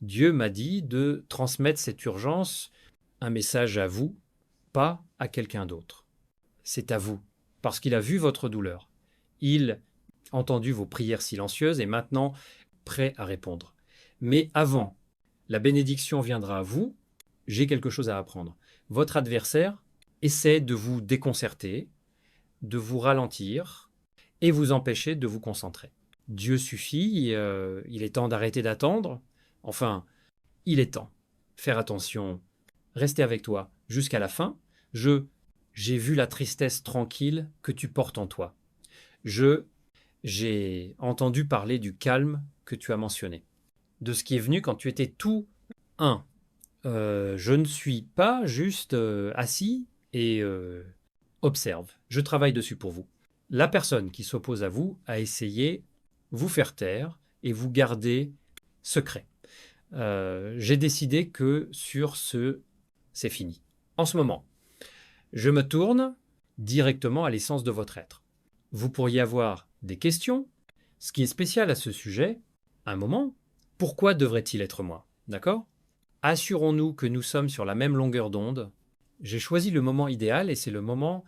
Dieu m'a dit de transmettre cette urgence, un message à vous, pas à quelqu'un d'autre. C'est à vous, parce qu'il a vu votre douleur. Il a entendu vos prières silencieuses et maintenant prêt à répondre. Mais avant, la bénédiction viendra à vous, j'ai quelque chose à apprendre. Votre adversaire essaie de vous déconcerter, de vous ralentir et vous empêcher de vous concentrer. Dieu suffit, il est temps d'arrêter d'attendre. Enfin, il est temps. Faire attention, rester avec toi jusqu'à la fin. J'ai vu la tristesse tranquille que tu portes en toi. J'ai entendu parler du calme que tu as mentionné, de ce qui est venu quand tu étais tout un. Je ne suis pas juste assis et observe. Je travaille dessus pour vous. La personne qui s'oppose à vous a essayé vous faire taire et vous garder secret. J'ai décidé que sur ce, c'est fini. En ce moment, je me tourne directement à l'essence de votre être. Vous pourriez avoir des questions. Ce qui est spécial à ce sujet, un moment, pourquoi devrait-il être moi? D'accord? Assurons-nous que nous sommes sur la même longueur d'onde. J'ai choisi le moment idéal et c'est le moment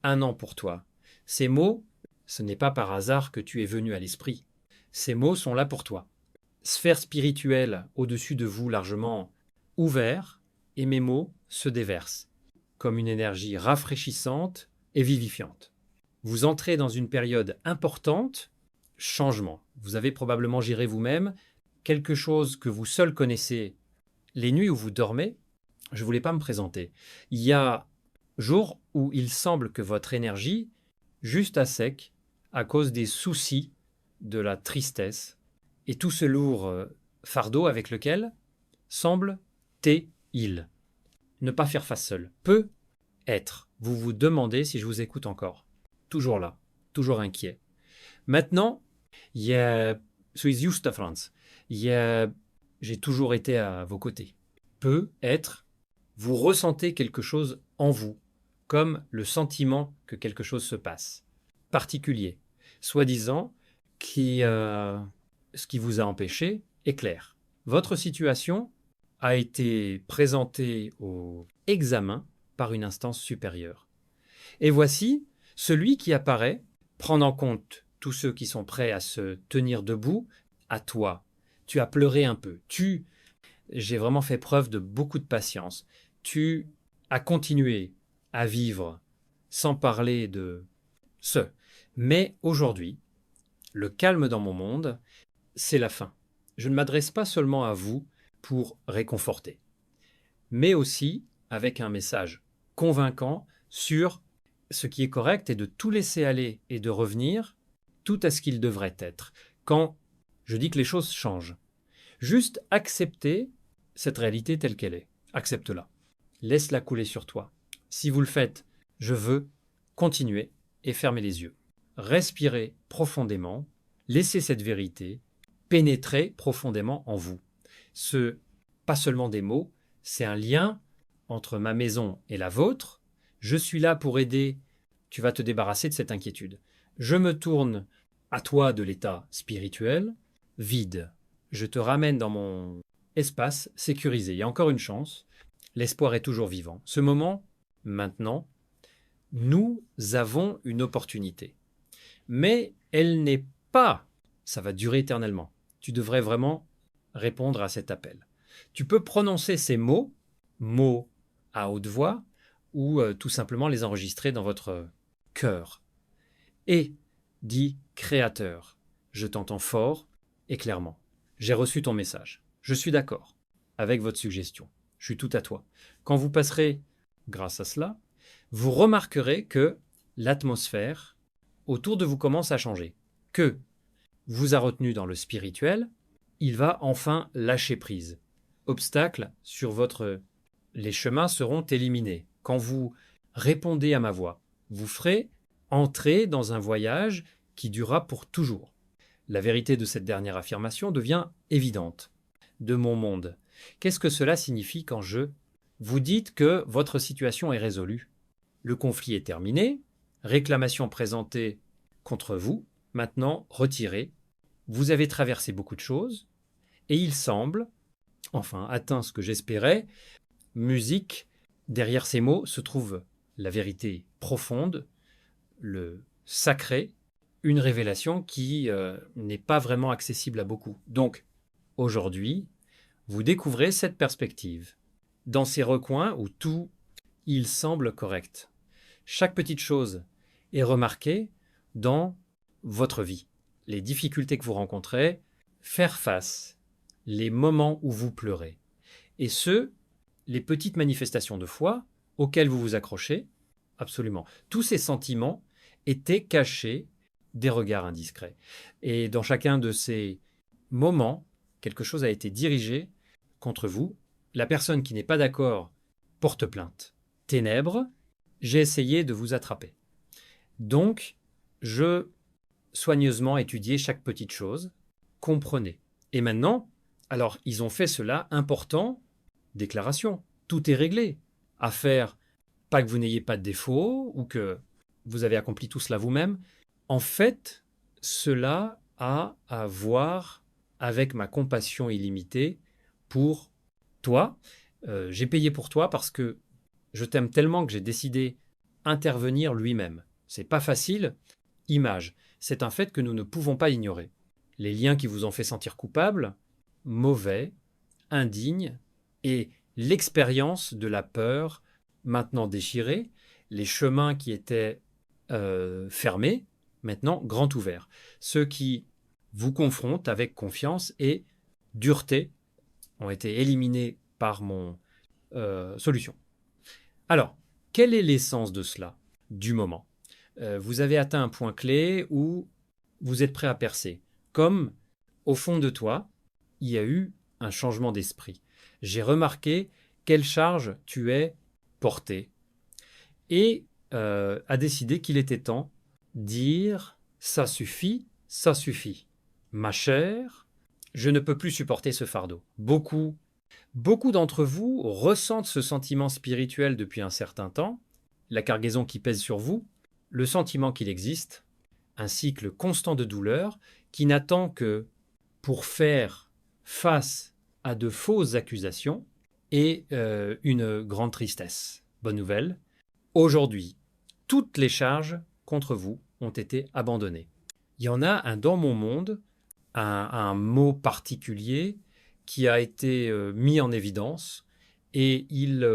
un an pour toi. Ces mots, ce n'est pas par hasard que tu es venu à l'esprit. Ces mots sont là pour toi. Sphère spirituelle au-dessus de vous largement ouvert et mes mots se déversent comme une énergie rafraîchissante et vivifiante. Vous entrez dans une période importante, changement. Vous avez probablement géré vous-même quelque chose que vous seul connaissez les nuits où vous dormez. Je ne voulais pas me présenter. Il y a jours où il semble que votre énergie, juste à sec, à cause des soucis, de la tristesse, et tout ce lourd fardeau avec lequel semble il. Ne pas faire face seul. Peut être. Vous vous demandez si je vous écoute encore. Toujours là. Toujours inquiet. Maintenant, so is juste Franz. J'ai toujours été à vos côtés. Peut être. Vous ressentez quelque chose en vous, comme le sentiment que quelque chose se passe. Particulier. Soi-disant, ce qui vous a empêché est clair. Votre situation a été présentée au examen par une instance supérieure. Et voici celui qui apparaît, prendre en compte tous ceux qui sont prêts à se tenir debout, à toi. Tu as pleuré un peu. J'ai vraiment fait preuve de beaucoup de patience. Tu as continué à vivre sans parler de ce. Mais aujourd'hui, le calme dans mon monde, c'est la fin. Je ne m'adresse pas seulement à vous pour réconforter, mais aussi avec un message convaincant sur ce qui est correct et de tout laisser aller et de revenir tout à ce qu'il devrait être. Quand je dis que les choses changent, juste accepter cette réalité telle qu'elle est. Accepte-la. Laisse-la couler sur toi. Si vous le faites, je veux continuer et fermer les yeux. Respirez profondément, laissez cette vérité pénétrer profondément en vous. Pas seulement des mots, c'est un lien entre ma maison et la vôtre. Je suis là pour aider. Tu vas te débarrasser de cette inquiétude. Je me tourne à toi de l'état spirituel, vide. Je te ramène dans mon espace sécurisé. Il y a encore une chance. L'espoir est toujours vivant. Ce moment, maintenant, nous avons une opportunité. Mais elle n'est pas, ça va durer éternellement. Tu devrais vraiment répondre à cet appel. Tu peux prononcer ces mots à haute voix, ou tout simplement les enregistrer dans votre cœur. Et dis Créateur, je t'entends fort et clairement. J'ai reçu ton message. Je suis d'accord avec votre suggestion. Je suis tout à toi. Quand vous passerez, grâce à cela, vous remarquerez que l'atmosphère autour de vous commence à changer. Que vous a retenu dans le spirituel, il va enfin lâcher prise. Obstacles sur les chemins seront éliminés. Quand vous répondez à ma voix, vous ferez entrer dans un voyage qui durera pour toujours. La vérité de cette dernière affirmation devient évidente. De mon monde. Qu'est-ce que cela signifie quand vous dites que votre situation est résolue? Le conflit est terminé, réclamation présentée contre vous, maintenant retirée. Vous avez traversé beaucoup de choses, et il semble enfin atteint ce que j'espérais, musique, derrière ces mots se trouve la vérité profonde, le sacré, une révélation qui n'est pas vraiment accessible à beaucoup. Donc, aujourd'hui, vous découvrez cette perspective. Dans ces recoins où tout, il semble correct. Chaque petite chose est remarquée dans votre vie. Les difficultés que vous rencontrez, faire face, les moments où vous pleurez. Et les petites manifestations de foi auxquelles vous vous accrochez, absolument. Tous ces sentiments étaient cachés des regards indiscrets. Et dans chacun de ces moments, quelque chose a été dirigé contre vous. La personne qui n'est pas d'accord porte plainte. Ténèbres, j'ai essayé de vous attraper. Donc, je soigneusement étudié chaque petite chose, comprenez. Et maintenant, alors ils ont fait cela important, déclaration. Tout est réglé. Affaire, pas que vous n'ayez pas de défaut ou que vous avez accompli tout cela vous-même. En fait, cela a à voir avec ma compassion illimitée pour toi. J'ai payé pour toi parce que je t'aime tellement que j'ai décidé intervenir lui-même. C'est pas facile. Image, c'est un fait que nous ne pouvons pas ignorer. Les liens qui vous ont fait sentir coupable, mauvais, indignes, et l'expérience de la peur maintenant déchirée, les chemins qui étaient fermés, maintenant grand ouverts. Ceux qui vous confrontent avec confiance et dureté ont été éliminés par mon solution. Alors, quelle est l'essence de cela, du moment? Vous avez atteint un point clé où vous êtes prêt à percer. Comme au fond de toi, il y a eu un changement d'esprit. J'ai remarqué quelle charge tu es porté et a décidé qu'il était temps de dire ça suffit, ça suffit. Ma chère, je ne peux plus supporter ce fardeau. Beaucoup d'entre vous ressentent ce sentiment spirituel depuis un certain temps, la cargaison qui pèse sur vous, le sentiment qu'il existe, un cycle constant de douleur qui n'attend que pour faire face à de fausses accusations et une grande tristesse. Bonne nouvelle, aujourd'hui, toutes les charges contre vous ont été abandonnées. Il y en a un dans mon monde, un mot particulier qui a été mis en évidence et il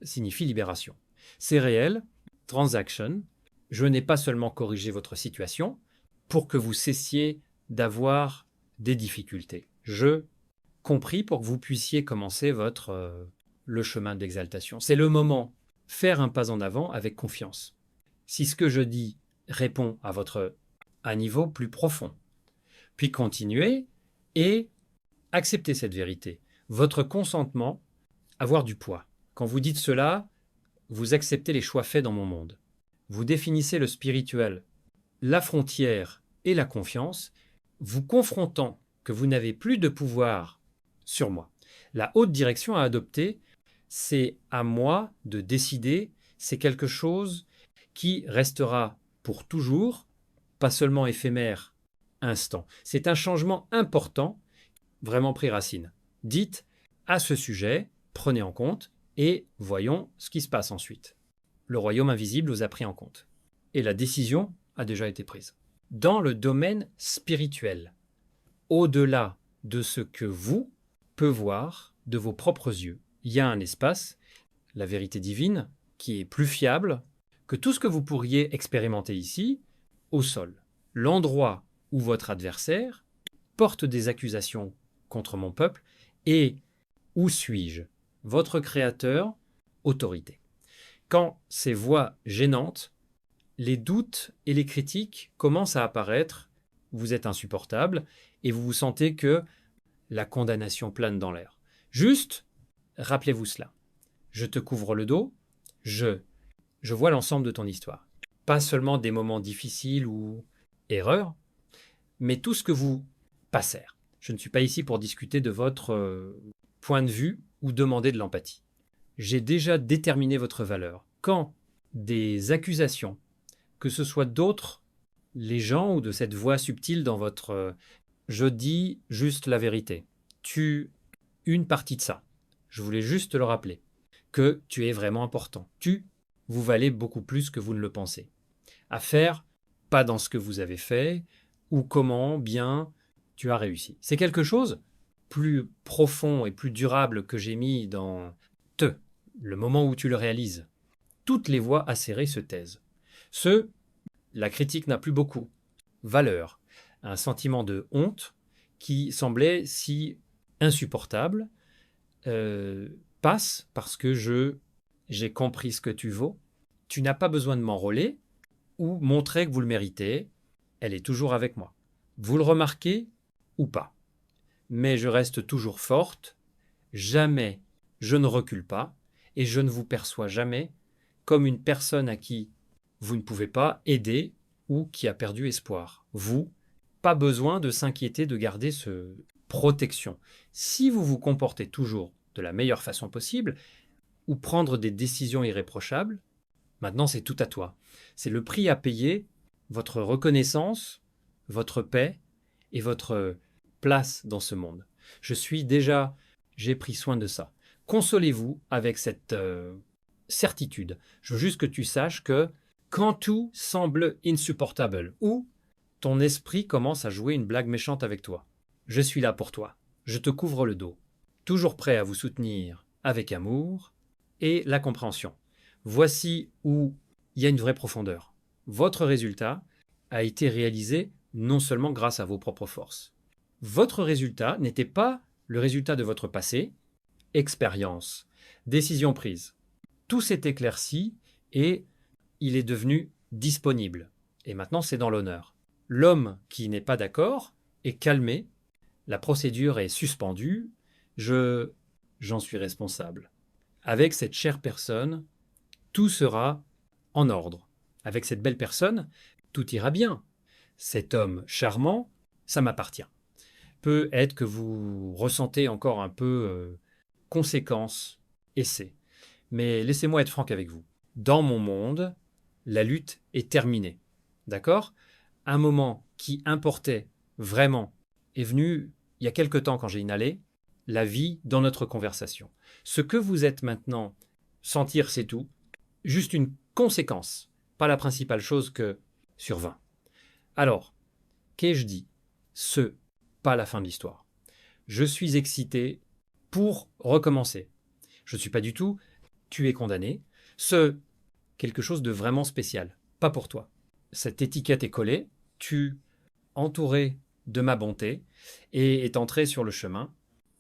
signifie libération. C'est réel, transaction. Je n'ai pas seulement corrigé votre situation pour que vous cessiez d'avoir des difficultés. Je compris pour que vous puissiez commencer le chemin de l'exaltation. C'est le moment. Faire un pas en avant avec confiance. Si ce que je dis répond à un niveau plus profond, puis continuer et accepter cette vérité. Votre consentement, avoir du poids. Quand vous dites cela, vous acceptez les choix faits dans mon monde. Vous définissez le spirituel, la frontière et la confiance, vous confrontant que vous n'avez plus de pouvoir sur moi. La haute direction à adopter, c'est à moi de décider, c'est quelque chose qui restera pour toujours, pas seulement éphémère, instant. C'est un changement important, vraiment pris racine. Dites à ce sujet, prenez en compte et voyons ce qui se passe ensuite. Le royaume invisible vous a pris en compte. Et la décision a déjà été prise. Dans le domaine spirituel, au-delà de ce que vous pouvez voir de vos propres yeux, il y a un espace, la vérité divine, qui est plus fiable que tout ce que vous pourriez expérimenter ici, au sol. L'endroit où votre adversaire porte des accusations contre mon peuple et où suis-je? Votre créateur, autorité. Quand ces voix gênantes, les doutes et les critiques commencent à apparaître, vous êtes insupportable et vous vous sentez que la condamnation plane dans l'air. Juste, rappelez-vous cela. Je te couvre le dos, je vois l'ensemble de ton histoire. Pas seulement des moments difficiles ou erreurs, mais tout ce que vous passez. Je ne suis pas ici pour discuter de votre point de vue ou demander de l'empathie. J'ai déjà déterminé votre valeur. Quand des accusations, que ce soit d'autres, les gens ou de cette voix subtile dans votre je dis juste la vérité. Tu une partie de ça. Je voulais juste te le rappeler, que tu es vraiment important. Vous valez beaucoup plus que vous ne le pensez. Affaire, pas dans ce que vous avez fait ou comment bien tu as réussi. C'est quelque chose plus profond et plus durable que j'ai mis dans le moment où tu le réalises. Toutes les voix acérées se taisent. La critique n'a plus beaucoup valeur. Un sentiment de honte qui semblait si insupportable passe parce que j'ai compris ce que tu vaux. Tu n'as pas besoin de m'enrôler ou montrer que vous le méritez. Elle est toujours avec moi. Vous le remarquez ou pas. Mais je reste toujours forte. Jamais je ne recule pas et je ne vous perçois jamais comme une personne à qui vous ne pouvez pas aider ou qui a perdu espoir. Vous, pas besoin de s'inquiéter de garder ce protection. Si vous vous comportez toujours de la meilleure façon possible ou prendre des décisions irréprochables, maintenant c'est tout à toi. C'est le prix à payer, votre reconnaissance, votre paix et votre place dans ce monde. J'ai pris soin de ça. Consolez-vous avec cette certitude. Je veux juste que tu saches que quand tout semble insupportable ou ton esprit commence à jouer une blague méchante avec toi, je suis là pour toi. Je te couvre le dos. Toujours prêt à vous soutenir avec amour et la compréhension. Voici où il y a une vraie profondeur. Votre résultat a été réalisé non seulement grâce à vos propres forces. Votre résultat n'était pas le résultat de votre passé, expérience, décision prise. Tout s'est éclairci et il est devenu disponible. Et maintenant, c'est dans l'honneur. L'homme qui n'est pas d'accord est calmé, la procédure est suspendue, j'en suis responsable. Avec cette chère personne, tout sera en ordre. Avec cette belle personne, tout ira bien. Cet homme charmant, ça m'appartient. Peut être que vous ressentez encore un peu conséquence, essai. Mais laissez-moi être franc avec vous. Dans mon monde, la lutte est terminée. D'accord ? Un moment qui importait vraiment est venu il y a quelque temps quand j'ai inhalé la vie dans notre conversation. Ce que vous êtes maintenant, sentir c'est tout, juste une conséquence, pas la principale chose que survint. Alors, qu'ai-je dit ? Pas la fin de l'histoire. Je suis excité pour recommencer. Je ne suis pas du tout, tu es condamné. Quelque chose de vraiment spécial, pas pour toi. Cette étiquette est collée, tu, entouré de ma bonté, et est entré sur le chemin,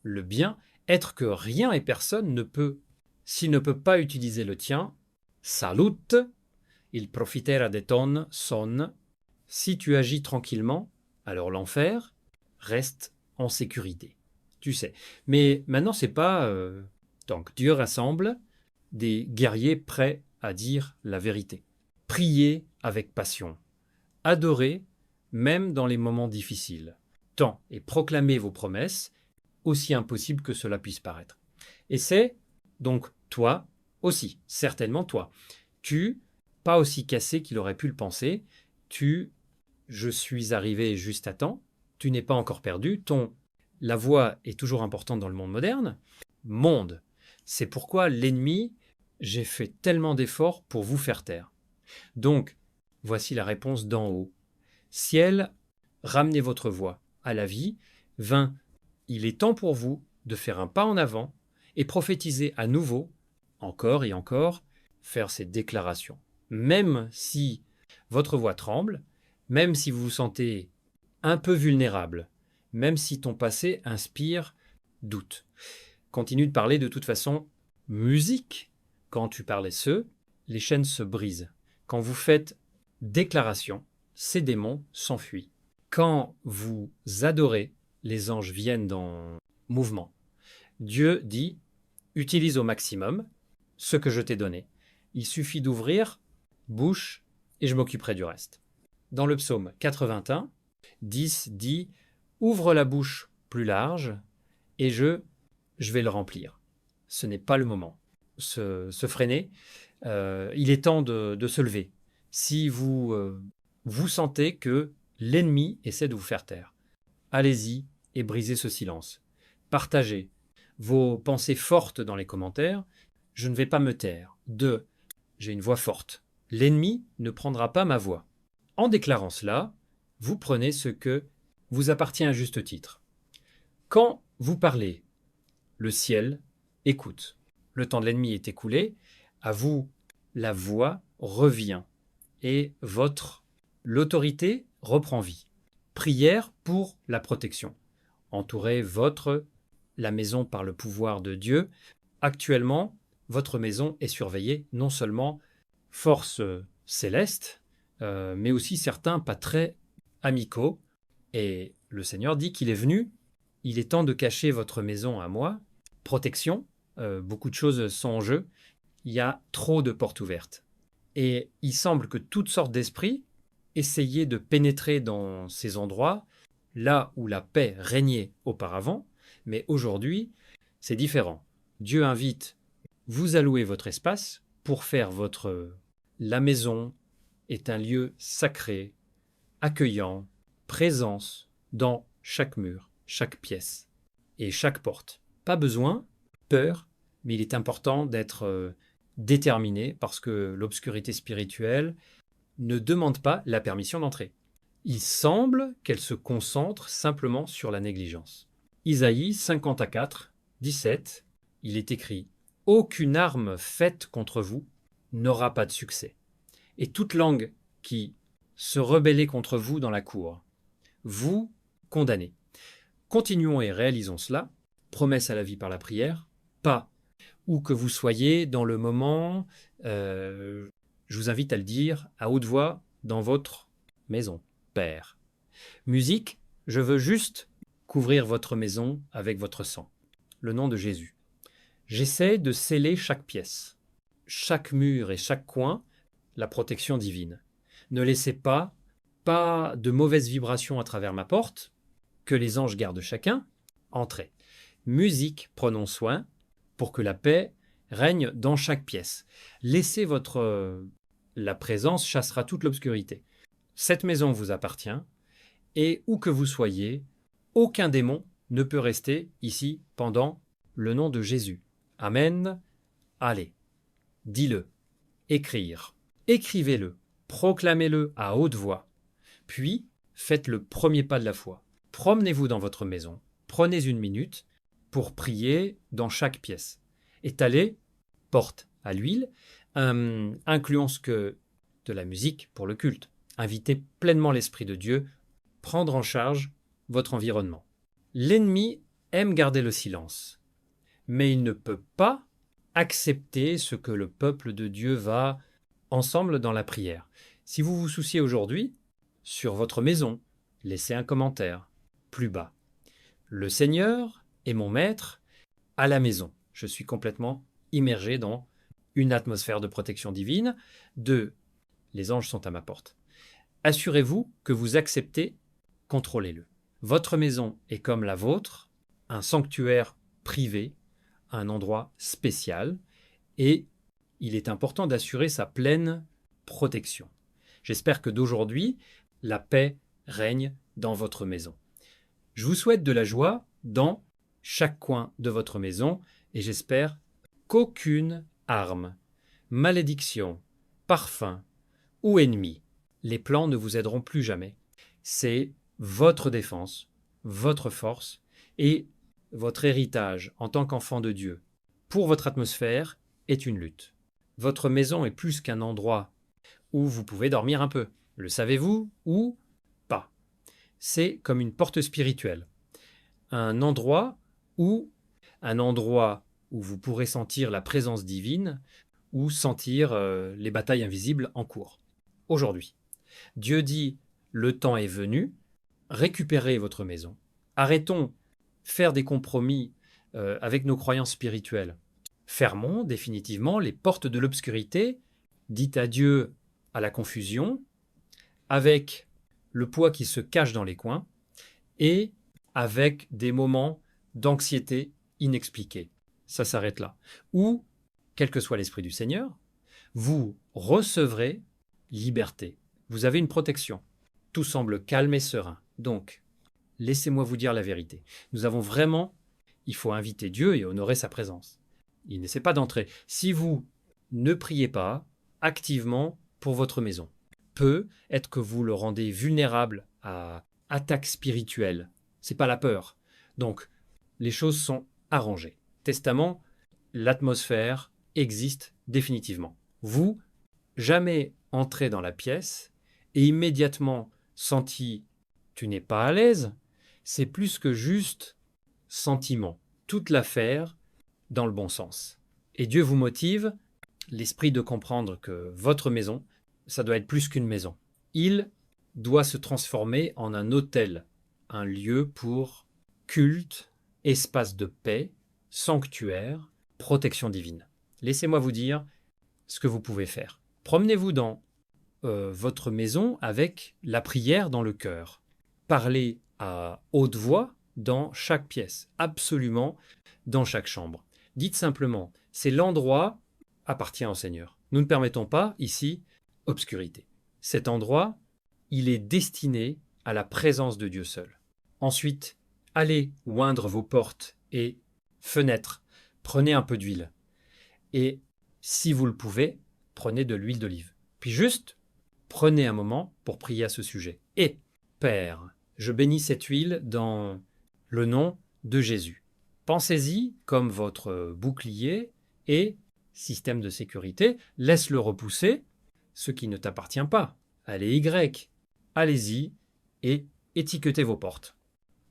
le bien, être que rien et personne ne peut, s'il ne peut pas utiliser le tien, salute, il profitera de ton son. Si tu agis tranquillement, alors l'enfer reste en sécurité. Tu sais. Mais maintenant, c'est pas. Donc, Dieu rassemble des guerriers prêts à dire la vérité. Priez avec passion. Adorez, même dans les moments difficiles. Tant et proclamez vos promesses, aussi impossible que cela puisse paraître. Et c'est donc toi aussi, certainement toi. Pas aussi cassé qu'il aurait pu le penser, je suis arrivé juste à temps, tu n'es pas encore perdu, la voix est toujours importante dans le monde moderne. Monde, c'est pourquoi l'ennemi, j'ai fait tellement d'efforts pour vous faire taire. Donc, voici la réponse d'en haut. Ciel, ramenez votre voix à la vie. Il est temps pour vous de faire un pas en avant et prophétiser à nouveau, encore et encore, faire ces déclarations. Même si votre voix tremble, même si vous vous sentez un peu vulnérable, même si ton passé inspire doute. Continue de parler de toute façon musique. Quand tu parlais les chaînes se brisent. Quand vous faites déclaration, ces démons s'enfuient. Quand vous adorez, les anges viennent dans mouvement. Dieu dit, utilise au maximum ce que je t'ai donné. Il suffit d'ouvrir bouche et je m'occuperai du reste. Dans le psaume 81, 10 dit, ouvre la bouche plus large et je vais le remplir. Ce n'est pas le moment. Se freiner, il est temps de se lever. Si vous sentez que l'ennemi essaie de vous faire taire, allez-y et brisez ce silence. Partagez vos pensées fortes dans les commentaires, je ne vais pas me taire. 2. J'ai une voix forte. L'ennemi ne prendra pas ma voix. En déclarant cela, vous prenez ce que vous appartient à juste titre. Quand vous parlez, le ciel écoute. Le temps de l'ennemi est écoulé, à vous, la voix revient et l'autorité reprend vie. Prière pour la protection. Entourez la maison par le pouvoir de Dieu. Actuellement, votre maison est surveillée non seulement forces célestes, mais aussi certains pas très amicaux. Et le Seigneur dit qu'il est venu, il est temps de cacher votre maison à moi. Protection, beaucoup de choses sont en jeu. Il y a trop de portes ouvertes. Et il semble que toutes sortes d'esprits essayaient de pénétrer dans ces endroits, là où la paix régnait auparavant, mais aujourd'hui, c'est différent. Dieu invite, vous à louer votre espace pour faire La maison est un lieu sacré, accueillant, présence dans chaque mur, chaque pièce et chaque porte. Pas besoin, peur, mais il est important d'être déterminé parce que l'obscurité spirituelle ne demande pas la permission d'entrer. Il semble qu'elle se concentre simplement sur la négligence. Isaïe 54, 17, il est écrit « Aucune arme faite contre vous n'aura pas de succès. Et toute langue qui se rebellait contre vous dans la cour, vous condamnez. » Continuons et réalisons cela. Promesse à la vie par la prière, pas où que vous soyez dans le moment, je vous invite à le dire à haute voix dans votre maison, Père. Musique, je veux juste couvrir votre maison avec votre sang. Le nom de Jésus. J'essaie de sceller chaque pièce, chaque mur et chaque coin, la protection divine. Ne laissez pas de mauvaises vibrations à travers ma porte, que les anges gardent chacun, entrez. Musique, prenons soin pour que la paix règne dans chaque pièce. Laissez la présence chassera toute l'obscurité. Cette maison vous appartient et où que vous soyez, aucun démon ne peut rester ici pendant le nom de Jésus. Amen. Allez, dis-le, écrire. Écrivez-le, proclamez-le à haute voix. Puis, faites le premier pas de la foi. Promenez-vous dans votre maison. Prenez une minute pour prier dans chaque pièce. Étalez, porte à l'huile, incluant de la musique pour le culte. Invitez pleinement l'Esprit de Dieu, prendre en charge votre environnement. L'ennemi aime garder le silence, mais il ne peut pas accepter ce que le peuple de Dieu va ensemble dans la prière. Si vous vous souciez aujourd'hui sur votre maison, laissez un commentaire plus bas. Le Seigneur est mon maître à la maison. Je suis complètement immergé dans une atmosphère de protection divine. 2. Les anges sont à ma porte. Assurez-vous que vous acceptez, contrôlez-le. Votre maison est comme la vôtre, un sanctuaire privé, un endroit spécial, et il est important d'assurer sa pleine protection. J'espère que d'aujourd'hui, la paix règne dans votre maison. Je vous souhaite de la joie dans chaque coin de votre maison et j'espère qu'aucune arme, malédiction, parfum ou ennemi, les plans ne vous aideront plus jamais. C'est votre défense, votre force et votre héritage en tant qu'enfant de Dieu pour votre atmosphère est une lutte. Votre maison est plus qu'un endroit où vous pouvez dormir un peu. Le savez-vous ou pas? C'est comme une porte spirituelle. Un endroit où vous pourrez sentir la présence divine ou sentir les batailles invisibles en cours. Aujourd'hui, Dieu dit « Le temps est venu, récupérez votre maison. Arrêtons faire des compromis avec nos croyances spirituelles. Fermons définitivement les portes de l'obscurité, dites adieu à la confusion, avec le poids qui se cache dans les coins et avec des moments d'anxiété inexpliqués. Ça s'arrête là. Ou, quel que soit l'Esprit du Seigneur, vous recevrez liberté. Vous avez une protection. Tout semble calme et serein. Donc, laissez-moi vous dire la vérité. Nous avons vraiment il faut inviter Dieu et honorer sa présence. Il n'essaie pas d'entrer. Si vous ne priez pas activement pour votre maison, peut être que vous le rendez vulnérable à attaques spirituelles. C'est pas la peur. Donc, les choses sont arrangées. Testament, l'atmosphère existe définitivement. Vous, jamais entrer dans la pièce et immédiatement senti tu n'es pas à l'aise, c'est plus que juste sentiment. Toute l'affaire dans le bon sens. Et Dieu vous motive, l'esprit de comprendre que votre maison, ça doit être plus qu'une maison. Il doit se transformer en un autel, un lieu pour culte, espace de paix, sanctuaire, protection divine. Laissez-moi vous dire ce que vous pouvez faire. Promenez-vous dans votre maison avec la prière dans le cœur. Parlez à haute voix dans chaque pièce, absolument dans chaque chambre. Dites simplement, c'est l'endroit appartient au Seigneur. Nous ne permettons pas ici obscurité. Cet endroit, il est destiné à la présence de Dieu seul. Ensuite, allez oindre vos portes et fenêtres. Prenez un peu d'huile. Et si vous le pouvez, prenez de l'huile d'olive. Puis juste, prenez un moment pour prier à ce sujet. Et, Père, je bénis cette huile dans le nom de Jésus. Pensez-y comme votre bouclier et système de sécurité. Laisse-le repousser, ce qui ne t'appartient pas. Allez Y, allez-y et étiquetez vos portes.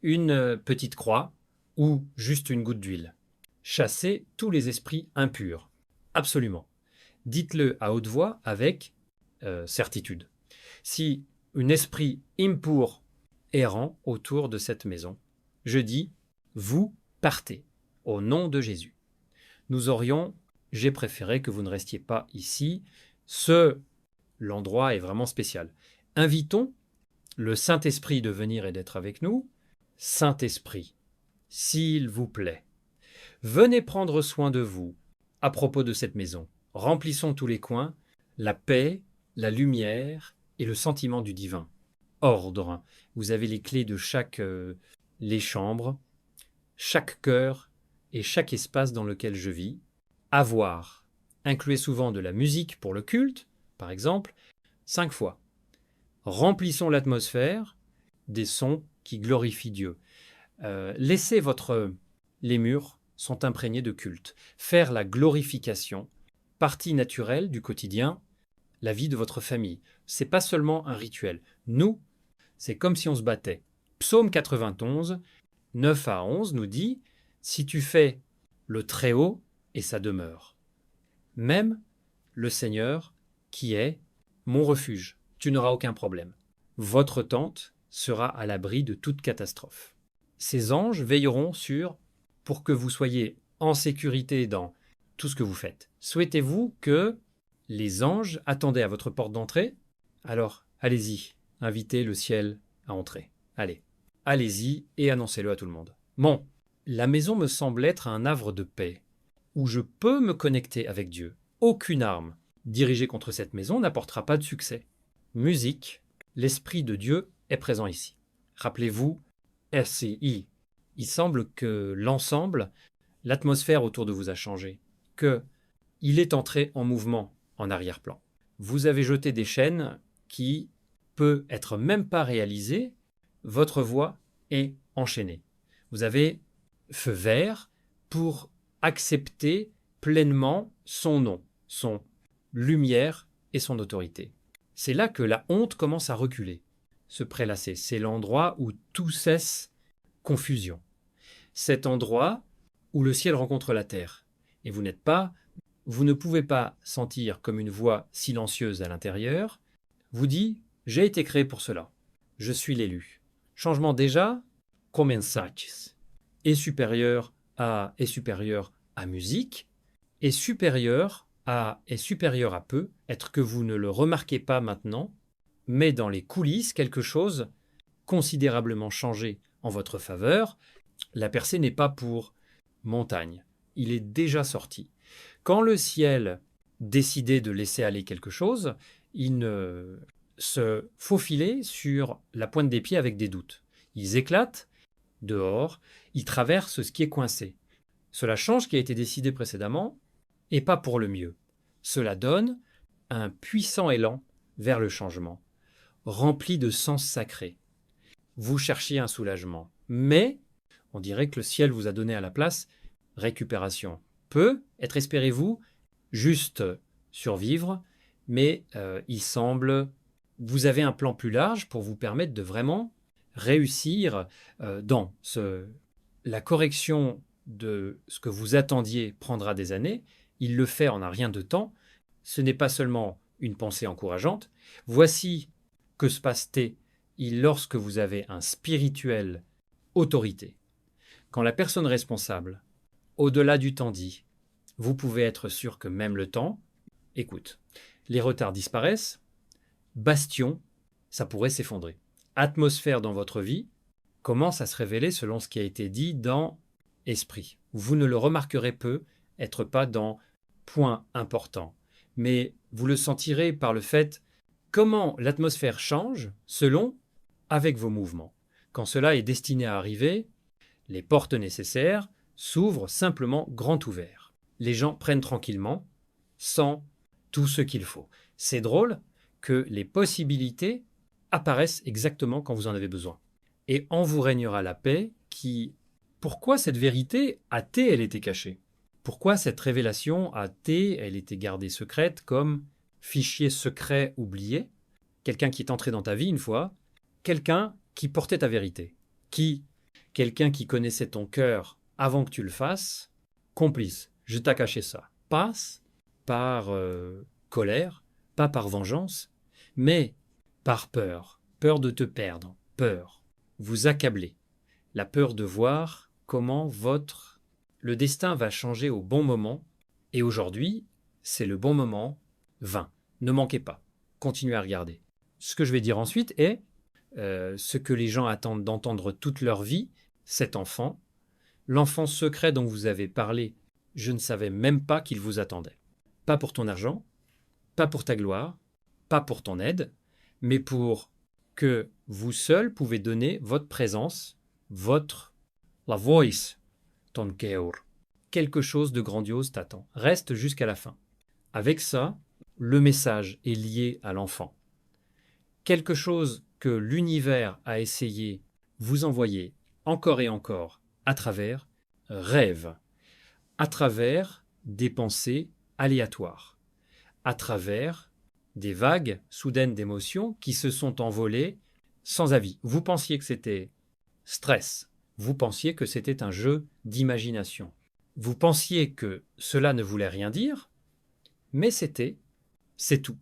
Une petite croix ou juste une goutte d'huile. Chassez tous les esprits impurs. Absolument. Dites-le à haute voix avec certitude. Si un esprit impur errant autour de cette maison, je dis, vous partez au nom de Jésus. J'ai préféré que vous ne restiez pas ici. L'endroit est vraiment spécial. Invitons le Saint-Esprit de venir et d'être avec nous. Saint-Esprit, s'il vous plaît, venez prendre soin de vous à propos de cette maison. Remplissons tous les coins, la paix, la lumière et le sentiment du divin. Ordre, vous avez les clés de les chambres, chaque cœur et chaque espace dans lequel je vis. Avoir, incluez souvent de la musique pour le culte, par exemple, 5 fois. Remplissons l'atmosphère des sons qui glorifient Dieu. Les murs sont imprégnés de culte. Faire la glorification, partie naturelle du quotidien, la vie de votre famille. C'est pas seulement un rituel. Nous, c'est comme si on se battait. Psaume 91, 9 à 11 nous dit « Si tu fais le Très-Haut et sa demeure, même le Seigneur qui est mon refuge, tu n'auras aucun problème. Votre tente sera à l'abri de toute catastrophe. Ces anges veilleront pour que vous soyez en sécurité dans tout ce que vous faites. Souhaitez-vous que les anges attendaient à votre porte d'entrée? Alors, allez-y, invitez le ciel à entrer. Allez-y et annoncez-le à tout le monde. Bon, la maison me semble être un havre de paix, où je peux me connecter avec Dieu. Aucune arme dirigée contre cette maison n'apportera pas de succès. Musique, l'Esprit de Dieu est présent ici. Rappelez-vous, RCI. Il semble que l'ensemble, l'atmosphère autour de vous a changé, qu'il est entré en mouvement en arrière-plan. Vous avez jeté des chaînes qui peut être même pas réalisées, votre voix est enchaînée. Vous avez feu vert pour accepter pleinement son nom, son lumière et son autorité. C'est là que la honte commence à reculer, se prélasser. C'est l'endroit où tout cesse confusion. Cet endroit où le ciel rencontre la terre. Et vous ne pouvez pas sentir comme une voix silencieuse à l'intérieur, vous dit « J'ai été créé pour cela. Je suis l'élu. » Changement déjà, comensatis, est supérieur à musique, est supérieur à peu, être que vous ne le remarquez pas maintenant, mais dans les coulisses, quelque chose considérablement changé en votre faveur. La percée n'est pas pour montagne. Il est déjà sorti. Quand le ciel décidait de laisser aller quelque chose, il se faufilait sur la pointe des pieds avec des doutes. Ils éclatent dehors, il traverse ce qui est coincé. Cela change ce qui a été décidé précédemment, et pas pour le mieux. Cela donne un puissant élan vers le changement, rempli de sens sacré. Vous cherchiez un soulagement, mais on dirait que le ciel vous a donné à la place récupération. Peut être, espérez-vous, juste survivre, mais il semble, vous avez un plan plus large pour vous permettre de vraiment réussir dans la correction de ce que vous attendiez prendra des années. Il le fait en un rien de temps. Ce n'est pas seulement une pensée encourageante. Voici que se passe-t-il lorsque vous avez un spirituel autorité. Quand la personne responsable, au-delà du temps dit, vous pouvez être sûr que même le temps, écoute, les retards disparaissent, bastion, ça pourrait s'effondrer. Atmosphère dans votre vie commence à se révéler selon ce qui a été dit dans esprit. Vous ne le remarquerez peu, être pas dans point important, mais vous le sentirez par le fait comment l'atmosphère change selon avec vos mouvements. Quand cela est destiné à arriver, les portes nécessaires s'ouvrent simplement grand ouvertes. Les gens prennent tranquillement, sans tout ce qu'il faut. C'est drôle que les possibilités apparaissent exactement quand vous en avez besoin. Et en vous régnera la paix qui... Pourquoi cette vérité à T, elle était cachée? Pourquoi cette révélation à T, elle était gardée secrète comme fichier secret oublié? Quelqu'un qui est entré dans ta vie une fois, quelqu'un qui portait ta vérité, quelqu'un qui connaissait ton cœur avant que tu le fasses, complice, je t'ai caché ça. Passe par colère, pas par vengeance, mais par peur, peur de te perdre, peur, vous accabler, la peur de voir comment le destin va changer au bon moment, et aujourd'hui, c'est le bon moment, 20. Ne manquez pas, continuez à regarder. Ce que je vais dire ensuite est ce que les gens attendent d'entendre toute leur vie, cet enfant, l'enfant secret dont vous avez parlé, je ne savais même pas qu'il vous attendait. Pas pour ton argent, pas pour ta gloire, pas pour ton aide, mais pour que vous seul pouvez donner votre présence, la voice, ton cœur. Quelque chose de grandiose t'attend. Reste jusqu'à la fin. Avec ça, le message est lié à l'enfant. Quelque chose que l'univers a essayé vous envoyer encore et encore à travers rêve, à travers des pensées aléatoires, à travers des vagues soudaines d'émotions qui se sont envolées sans avis. Vous pensiez que c'était stress, vous pensiez que c'était un jeu d'imagination, vous pensiez que cela ne voulait rien dire, mais c'est tout.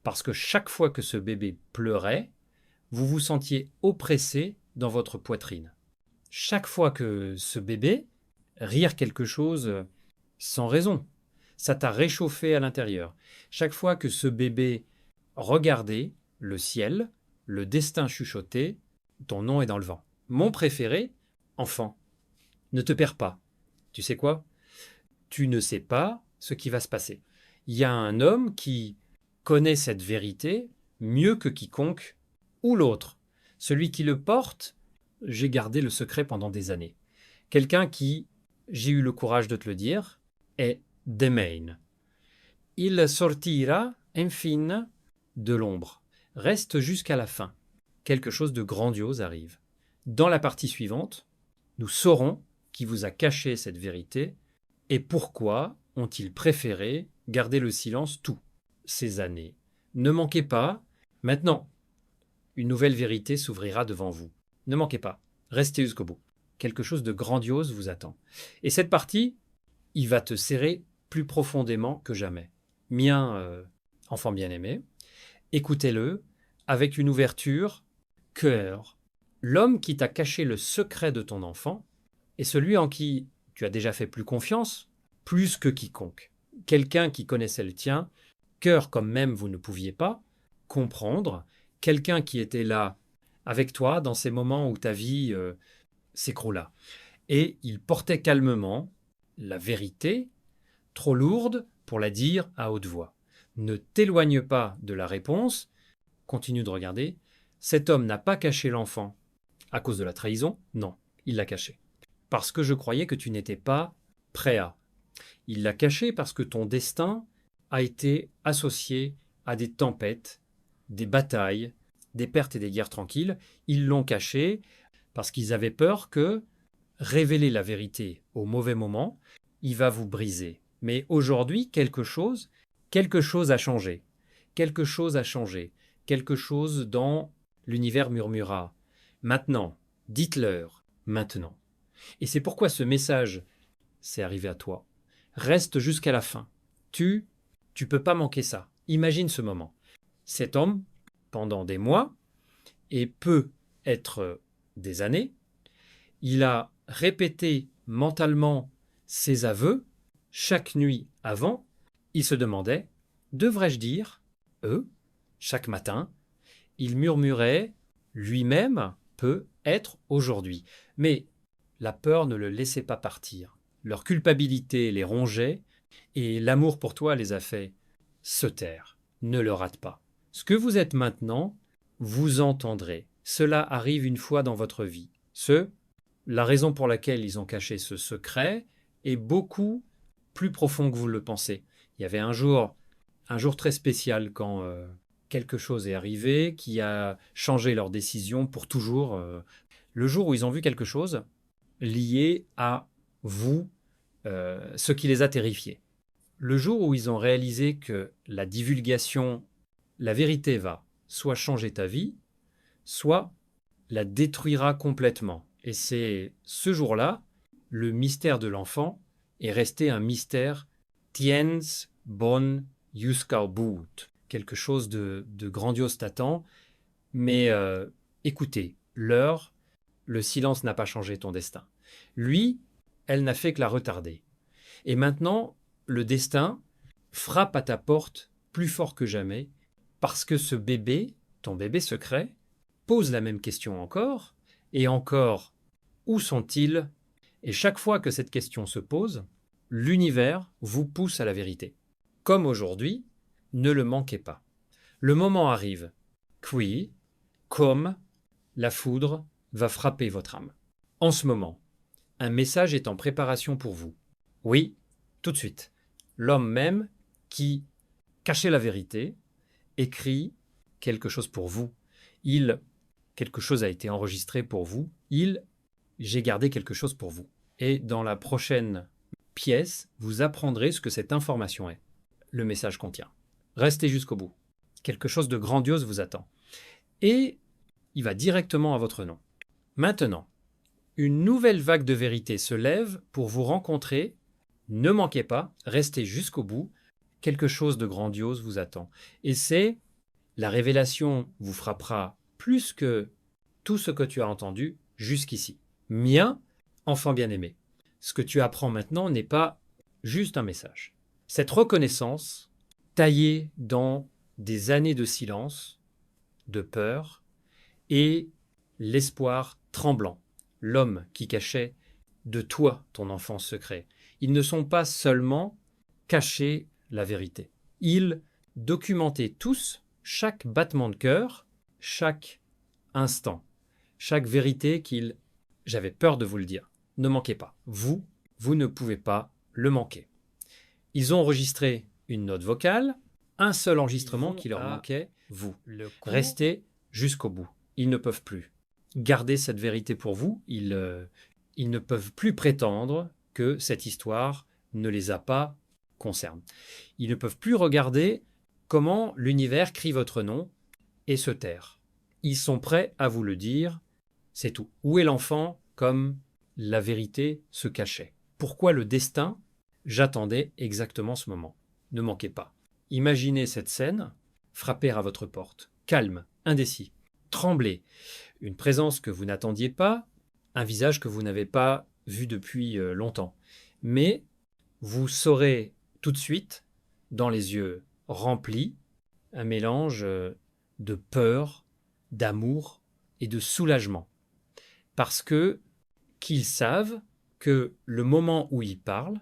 Parce que chaque fois que ce bébé pleurait, vous vous sentiez oppressé dans votre poitrine. Chaque fois que ce bébé rire quelque chose sans raison, ça t'a réchauffé à l'intérieur. Chaque fois que ce bébé regardait le ciel, le destin chuchotait, ton nom est dans le vent. Mon préféré, enfant, ne te perds pas. Tu sais quoi? Tu ne sais pas ce qui va se passer. Il y a un homme qui connaît cette vérité mieux que quiconque, ou l'autre. Celui qui le porte, j'ai gardé le secret pendant des années. Quelqu'un qui, j'ai eu le courage de te le dire, est Demain. Il sortira, infine, de l'ombre. Reste jusqu'à la fin. Quelque chose de grandiose arrive. Dans la partie suivante, nous saurons qui vous a caché cette vérité et pourquoi ont-ils préféré garder le silence toutes ces années. Ne manquez pas, maintenant, une nouvelle vérité s'ouvrira devant vous. Ne manquez pas, restez jusqu'au bout. Quelque chose de grandiose vous attend. Et cette partie, il va te serrer plus profondément que jamais. Mien, enfant bien-aimé, écoutez-le avec une ouverture, cœur. L'homme qui t'a caché le secret de ton enfant est celui en qui tu as déjà fait plus confiance, plus que quiconque. Quelqu'un qui connaissait le tien, cœur comme même vous ne pouviez pas, comprendre, quelqu'un qui était là avec toi dans ces moments où ta vie s'écroula. Et il portait calmement la vérité, trop lourde pour la dire à haute voix. Ne t'éloigne pas de la réponse, continue de regarder. Cet homme n'a pas caché l'enfant à cause de la trahison, non. il l'a caché. Parce que je croyais que tu n'étais pas prêt à. Il l'a caché parce que ton destin a été associé à des tempêtes, des batailles, des pertes et des guerres tranquilles. Ils l'ont caché parce qu'ils avaient peur que révéler la vérité au mauvais moment, il va vous briser. Mais aujourd'hui, quelque chose a changé. Quelque chose a changé. Quelque chose dans l'univers murmura. Maintenant, dites-leur, maintenant. Et c'est pourquoi ce message, c'est arrivé à toi. Reste jusqu'à la fin. Tu peux pas manquer ça. Imagine ce moment. Cet homme, pendant des mois, et peut être des années, il a répété mentalement ses aveux chaque nuit avant. Il se demandait, devrais-je dire, chaque matin, il murmurait, lui-même peut être aujourd'hui. Mais la peur ne le laissait pas partir. Leur culpabilité les rongeait et l'amour pour toi les a fait se taire. Ne le rate pas. Ce que vous êtes maintenant, vous entendrez. Cela arrive une fois dans votre vie. La raison pour laquelle ils ont caché ce secret est beaucoup plus profond que vous le pensez. Il y avait un jour très spécial quand quelque chose est arrivé qui a changé leur décision pour toujours. Le jour où ils ont vu quelque chose lié à vous, ce qui les a terrifiés. Le jour où ils ont réalisé que la divulgation, la vérité va soit changer ta vie, soit la détruira complètement. Et c'est ce jour-là, le mystère de l'enfant est resté un mystère tiens bon yuskau boot. Quelque chose de grandiose t'attend. Mais écoutez, l'heure, le silence n'a pas changé ton destin. Lui, elle n'a fait que la retarder. Et maintenant, le destin frappe à ta porte plus fort que jamais parce que ce bébé, ton bébé secret, pose la même question encore et encore. Où sont-ils? Et chaque fois que cette question se pose, l'univers vous pousse à la vérité. Comme aujourd'hui, ne le manquez pas. Le moment arrive. Qui, comme la foudre, va frapper votre âme. En ce moment, un message est en préparation pour vous. Oui, tout de suite. L'homme même qui cachait la vérité écrit quelque chose pour vous. Quelque chose a été enregistré pour vous. J'ai gardé quelque chose pour vous. Et dans la prochaine pièce, vous apprendrez ce que cette information est. Le message contient. Restez jusqu'au bout. Quelque chose de grandiose vous attend. Et il va directement à votre nom. Maintenant, une nouvelle vague de vérité se lève pour vous rencontrer. Ne manquez pas, restez jusqu'au bout. Quelque chose de grandiose vous attend. Et la révélation vous frappera plus que tout ce que tu as entendu jusqu'ici. Mien, enfant bien-aimé, ce que tu apprends maintenant n'est pas juste un message. Cette reconnaissance, taillée dans des années de silence, de peur, et l'espoir tremblant, l'homme qui cachait de toi ton enfance secret. Ils ne sont pas seulement cachés la vérité. Ils documentaient tous chaque battement de cœur, chaque instant, chaque vérité qu'ils... J'avais peur de vous le dire. Ne manquez pas. Vous ne pouvez pas le manquer. Ils ont enregistré une note vocale, un seul enregistrement qui leur manquait, vous. Restez jusqu'au bout. Ils ne peuvent plus garder cette vérité pour vous. Ils ne peuvent plus prétendre que cette histoire ne les a pas concernés. Ils ne peuvent plus regarder comment l'univers crie votre nom et se taire. Ils sont prêts à vous le dire, c'est tout. Où est l'enfant comme la vérité se cachait? Pourquoi le destin? J'attendais exactement ce moment. Ne manquez pas. Imaginez cette scène frapper à votre porte. Calme, indécis, tremblé. Une présence que vous n'attendiez pas, un visage que vous n'avez pas vu depuis longtemps. Mais vous saurez tout de suite, dans les yeux remplis, un mélange de peur, d'amour et de soulagement. Parce qu'ils savent que le moment où ils parlent,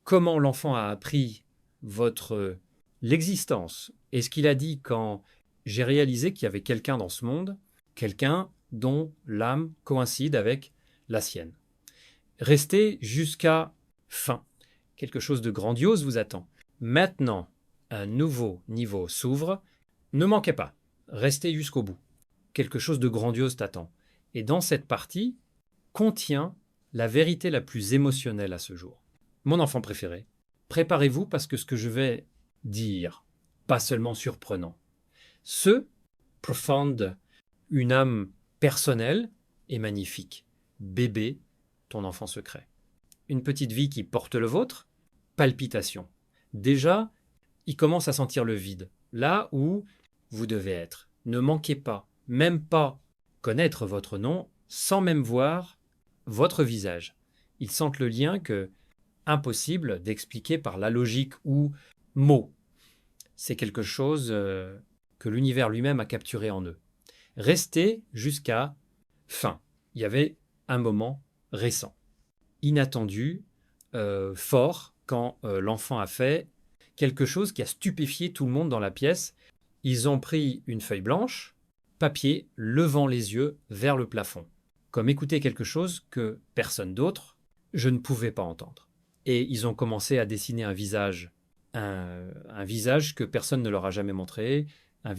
comment l'enfant a appris l'existence et ce qu'il a dit quand j'ai réalisé qu'il y avait quelqu'un dans ce monde, quelqu'un dont l'âme coïncide avec la sienne. Restez jusqu'à fin. Quelque chose de grandiose vous attend. Maintenant, un nouveau niveau s'ouvre. Ne manquez pas. Restez jusqu'au bout. Quelque chose de grandiose t'attend. Et dans cette partie contient la vérité la plus émotionnelle à ce jour. Mon enfant préféré, préparez-vous parce que ce que je vais dire, pas seulement surprenant, ce profound, une âme personnelle et magnifique. Bébé, ton enfant secret. Une petite vie qui porte le vôtre, palpitation. Déjà, il commence à sentir le vide, là où vous devez être. Ne manquez pas, même pas connaître votre nom, sans même voir votre visage. Ils sentent le lien que impossible d'expliquer par la logique ou mots. C'est quelque chose que l'univers lui-même a capturé en eux. Restez jusqu'à fin. Il y avait un moment récent, inattendu, fort, quand l'enfant a fait quelque chose qui a stupéfié tout le monde dans la pièce. Ils ont pris une feuille blanche, papier, levant les yeux vers le plafond, comme écouter quelque chose que personne d'autre, je ne pouvais pas entendre. Et ils ont commencé à dessiner un visage que personne ne leur a jamais montré, le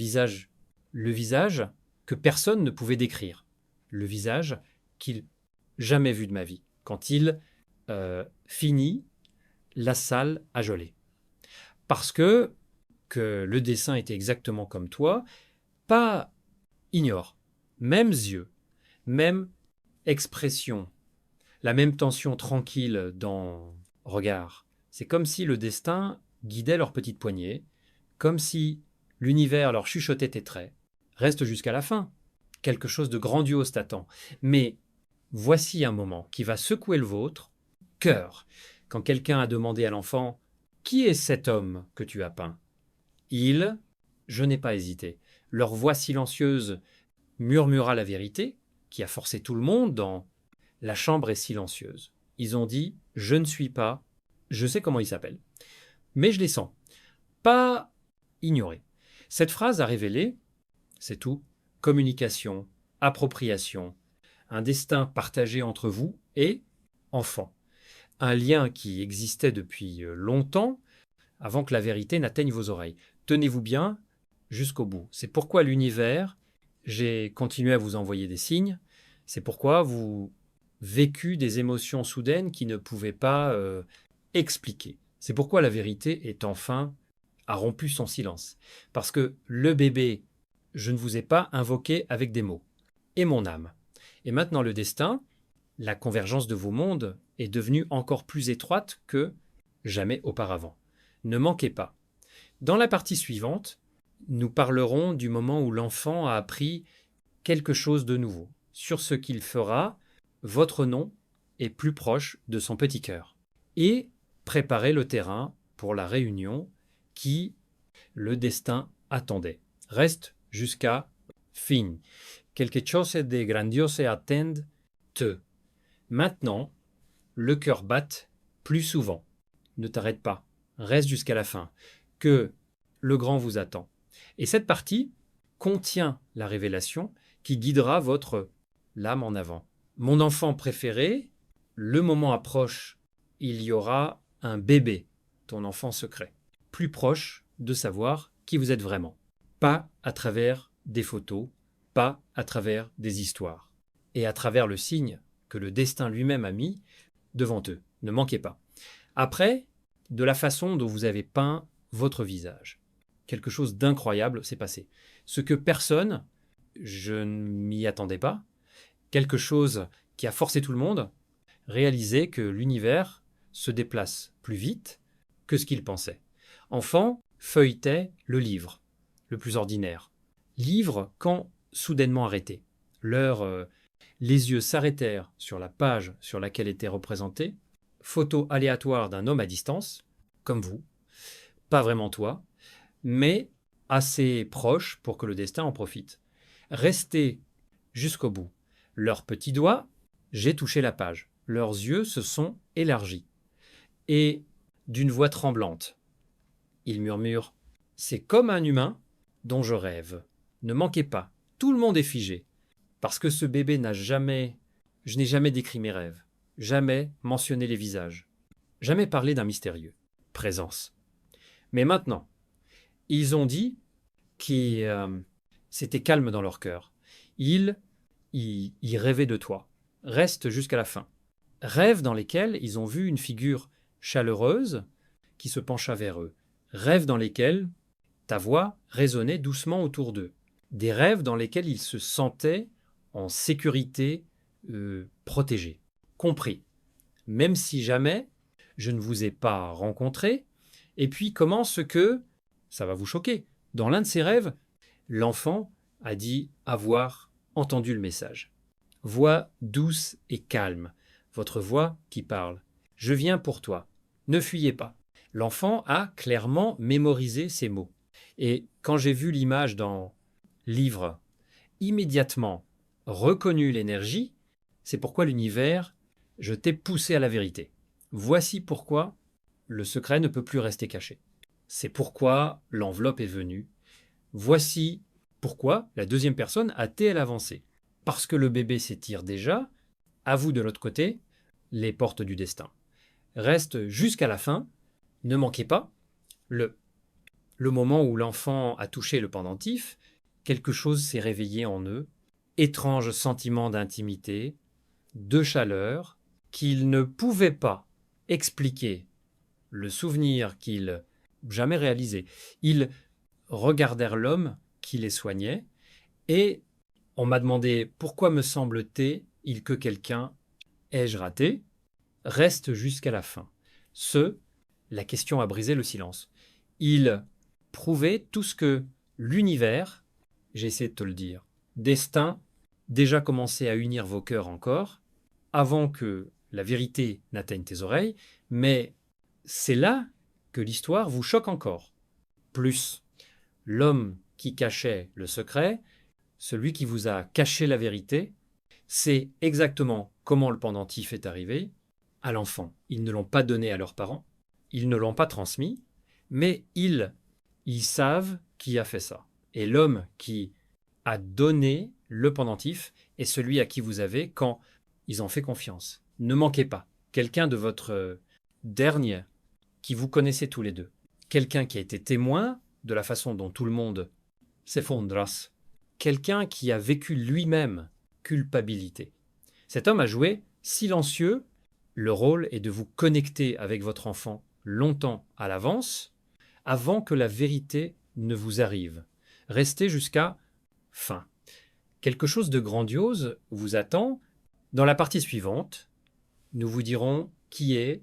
visage que personne ne pouvait décrire, le visage qu'ils jamais vu de ma vie. Quand il finit, la salle a gelé. Parce que le dessin était exactement comme toi, pas ignore, mêmes yeux, même expression, la même tension tranquille dans le regard. C'est comme si le destin guidait leur petite poignée, comme si l'univers leur chuchotait tes traits. Reste jusqu'à la fin. Quelque chose de grandiose t'attend. Mais voici un moment qui va secouer le vôtre. Cœur. Quand quelqu'un a demandé à l'enfant « Qui est cet homme que tu as peint ?» Je n'ai pas hésité. Leur voix silencieuse murmura la vérité, qui a forcé tout le monde dans « La chambre est silencieuse ». Ils ont dit « Je ne suis pas, je sais comment il s'appelle, mais je les sens. » Pas ignoré. Cette phrase a révélé, c'est tout, communication, appropriation, un destin partagé entre vous et enfant. Un lien qui existait depuis longtemps, avant que la vérité n'atteigne vos oreilles. Tenez-vous bien jusqu'au bout. C'est pourquoi l'univers, j'ai continué à vous envoyer des signes, c'est pourquoi vous vécu des émotions soudaines qui ne pouvaient pas expliquer. C'est pourquoi la vérité est enfin a rompu son silence. Parce que le bébé, je ne vous ai pas invoqué avec des mots, et mon âme. Et maintenant le destin, la convergence de vos mondes est devenue encore plus étroite que jamais auparavant. Ne manquez pas. Dans la partie suivante, nous parlerons du moment où l'enfant a appris quelque chose de nouveau. Sur ce qu'il fera, votre nom est plus proche de son petit cœur. Et préparez le terrain pour la réunion qui le destin attendait. Reste jusqu'à fin. Quelque chose de grandiose attend te. Maintenant, le cœur batte plus souvent. Ne t'arrête pas. Reste jusqu'à la fin. Que le grand vous attend. Et cette partie contient la révélation qui guidera votre lame en avant. Mon enfant préféré, le moment approche, il y aura un bébé, ton enfant secret, plus proche de savoir qui vous êtes vraiment. Pas à travers des photos, pas à travers des histoires. Et à travers le signe que le destin lui-même a mis devant eux. Ne manquez pas. Après, de la façon dont vous avez peint votre visage. Quelque chose d'incroyable s'est passé. Ce que personne, je ne m'y attendais pas, quelque chose qui a forcé tout le monde, réaliser que l'univers se déplace plus vite que ce qu'il pensait. Enfant feuilletait le livre, le plus ordinaire. Livre quand soudainement arrêté. Les yeux s'arrêtèrent sur la page sur laquelle était représentée, photo aléatoire d'un homme à distance, comme vous, pas vraiment toi, mais assez proche pour que le destin en profite. Restez jusqu'au bout. Leurs petits doigts, j'ai touché la page. Leurs yeux se sont élargis. Et d'une voix tremblante, ils murmurent « C'est comme un humain dont je rêve. Ne manquez pas, tout le monde est figé. Parce que ce bébé je n'ai jamais décrit mes rêves, jamais mentionné les visages, jamais parlé d'un mystérieux. Présence. Mais maintenant, ils ont dit que c'était calme dans leur cœur. Ils rêvaient de toi. Reste jusqu'à la fin. Rêves dans lesquels ils ont vu une figure chaleureuse qui se pencha vers eux. Rêves dans lesquels ta voix résonnait doucement autour d'eux. Des rêves dans lesquels ils se sentaient en sécurité, protégés, compris. Même si jamais je ne vous ai pas rencontré, et puis commence que, ça va vous choquer, dans l'un de ses rêves, l'enfant a dit avoir entendu le message. Voix douce et calme, votre voix qui parle. Je viens pour toi, ne fuyez pas. L'enfant a clairement mémorisé ces mots. Et quand j'ai vu l'image dans livre, immédiatement reconnu l'énergie, c'est pourquoi l'univers, je t'ai poussé à la vérité. Voici pourquoi le secret ne peut plus rester caché. C'est pourquoi l'enveloppe est venue. Voici pourquoi la deuxième personne a été à l'avancée. Parce que le bébé s'étire déjà, à vous de l'autre côté, les portes du destin. Reste jusqu'à la fin, ne manquez pas, le moment où l'enfant a touché le pendentif, quelque chose s'est réveillé en eux, étrange sentiment d'intimité, de chaleur, qu'ils ne pouvaient pas expliquer le souvenir qu'ils jamais réalisé. Ils regardèrent l'homme qui les soignait et on m'a demandé pourquoi me semble-t-il que quelqu'un, ai-je raté, reste jusqu'à la fin. La question a brisé le silence. Il prouvait tout ce que l'univers, j'ai essayé de te le dire, destin, déjà commencé à unir vos cœurs encore, avant que la vérité n'atteigne tes oreilles, mais c'est là que l'histoire vous choque encore. Plus l'homme qui cachait le secret, celui qui vous a caché la vérité, c'est exactement comment le pendentif est arrivé à l'enfant. Ils ne l'ont pas donné à leurs parents, ils ne l'ont pas transmis, mais ils savent qui a fait ça. Et l'homme qui a donné le pendentif est celui à qui vous avez quand ils ont fait confiance. Ne manquez pas. Quelqu'un de votre dernier qui vous connaissez tous les deux. Quelqu'un qui a été témoin de la façon dont tout le monde s'effondre. Quelqu'un qui a vécu lui-même culpabilité. Cet homme a joué silencieux. Le rôle est de vous connecter avec votre enfant longtemps à l'avance, avant que la vérité ne vous arrive. Restez jusqu'à fin. Quelque chose de grandiose vous attend. Dans la partie suivante, nous vous dirons qui est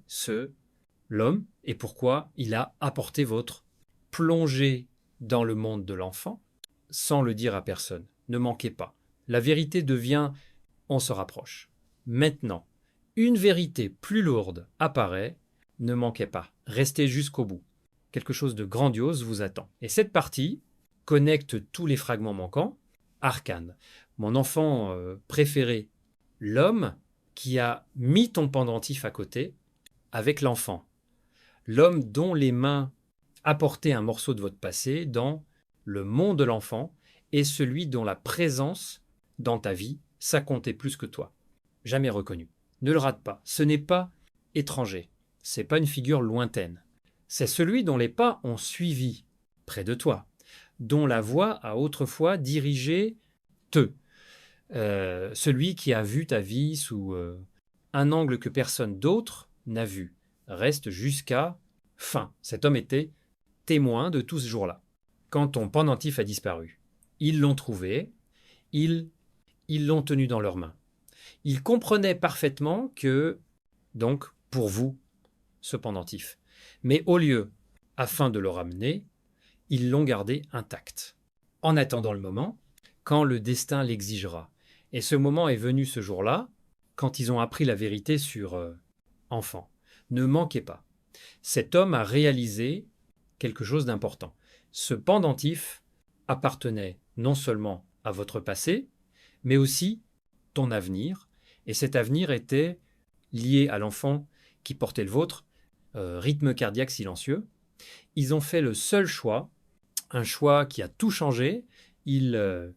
l'homme et pourquoi il a apporté votre plongée dans le monde de l'enfant sans le dire à personne. Ne manquez pas. La vérité devient, on se rapproche. Maintenant, une vérité plus lourde apparaît. Ne manquez pas. Restez jusqu'au bout. Quelque chose de grandiose vous attend. Et cette partie connecte tous les fragments manquants. Arcane. Mon enfant préféré, l'homme qui a mis ton pendentif à côté avec l'enfant. L'homme dont les mains apportaient un morceau de votre passé dans le monde de l'enfant et celui dont la présence dans ta vie, ça comptait plus que toi. Jamais reconnu. Ne le rate pas. Ce n'est pas étranger. C'est pas une figure lointaine. C'est celui dont les pas ont suivi près de toi, dont la voix a autrefois dirigé celui qui a vu ta vie sous un angle que personne d'autre n'a vu. Reste jusqu'à fin. Cet homme était témoin de tout ce jour-là. Quand ton pendentif a disparu, ils l'ont trouvé, ils l'ont tenu dans leurs mains. Ils comprenaient parfaitement que, donc, pour vous, ce pendentif. Mais au lieu, afin de le ramener, ils l'ont gardé intact. En attendant le moment, quand le destin l'exigera. Et ce moment est venu ce jour-là, quand ils ont appris la vérité sur enfant. Ne manquez pas. Cet homme a réalisé quelque chose d'important. Ce pendentif appartenait non seulement à votre passé, mais aussi ton avenir. Et cet avenir était lié à l'enfant qui portait le vôtre, rythme cardiaque silencieux. Ils ont fait le seul choix, un choix qui a tout changé. Ils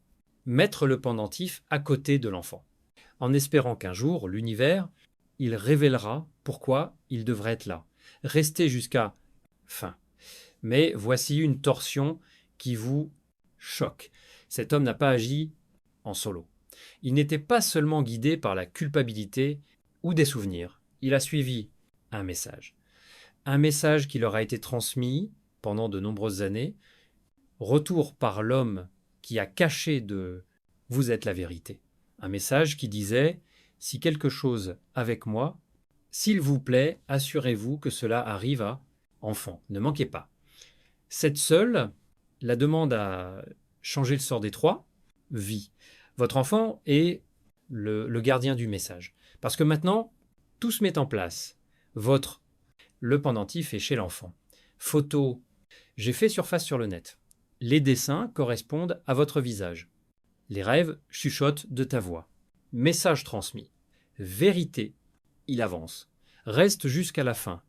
mettre le pendentif à côté de l'enfant, en espérant qu'un jour, l'univers, il révélera pourquoi il devrait être là. Restez jusqu'à fin. Mais voici une torsion qui vous choque. Cet homme n'a pas agi en solo. Il n'était pas seulement guidé par la culpabilité ou des souvenirs. Il a suivi un message. Un message qui leur a été transmis pendant de nombreuses années. Retour par l'homme qui a caché de « vous êtes la vérité ». Un message qui disait « si quelque chose avec moi, s'il vous plaît, assurez-vous que cela arrive à enfant. Ne manquez pas ». Cette seule, la demande à changer le sort des trois, vit. Votre enfant est le gardien du message. Parce que maintenant, tout se met en place. Le pendentif est chez l'enfant. Photo, j'ai fait surface sur le net. Les dessins correspondent à votre visage. Les rêves chuchotent de ta voix. Message transmis. Vérité, il avance. Reste jusqu'à la fin.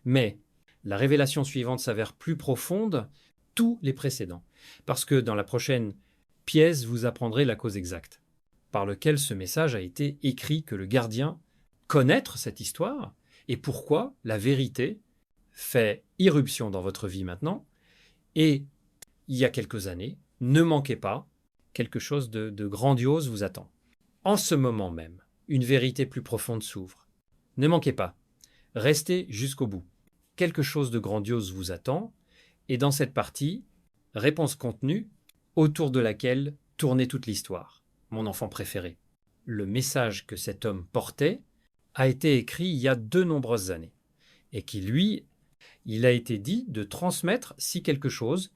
Mais la révélation suivante s'avère plus profonde tous les précédents. Parce que dans la prochaine pièce, vous apprendrez la cause exacte, par lequel ce message a été écrit, que le gardien connaître cette histoire et pourquoi la vérité fait irruption dans votre vie maintenant. Et il y a quelques années, ne manquez pas, quelque chose de grandiose vous attend. En ce moment même, une vérité plus profonde s'ouvre. Ne manquez pas, restez jusqu'au bout. Quelque chose de grandiose vous attend, et dans cette partie, réponse contenue, autour de laquelle tournait toute l'histoire. Mon enfant préféré. Le message que cet homme portait a été écrit il y a de nombreuses années, et qui, lui, il a été dit de transmettre si quelque chose,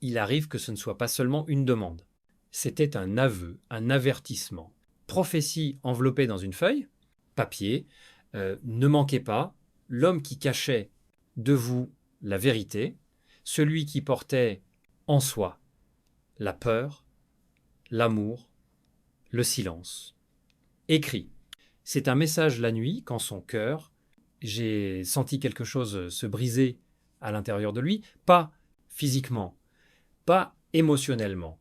il arrive que ce ne soit pas seulement une demande. C'était un aveu, un avertissement. Prophétie enveloppée dans une feuille, papier, ne manquez pas, l'homme qui cachait de vous la vérité, celui qui portait en soi la peur, l'amour, le silence. Écrit. C'est un message la nuit quand son cœur, j'ai senti quelque chose se briser à l'intérieur de lui, pas physiquement, pas émotionnellement,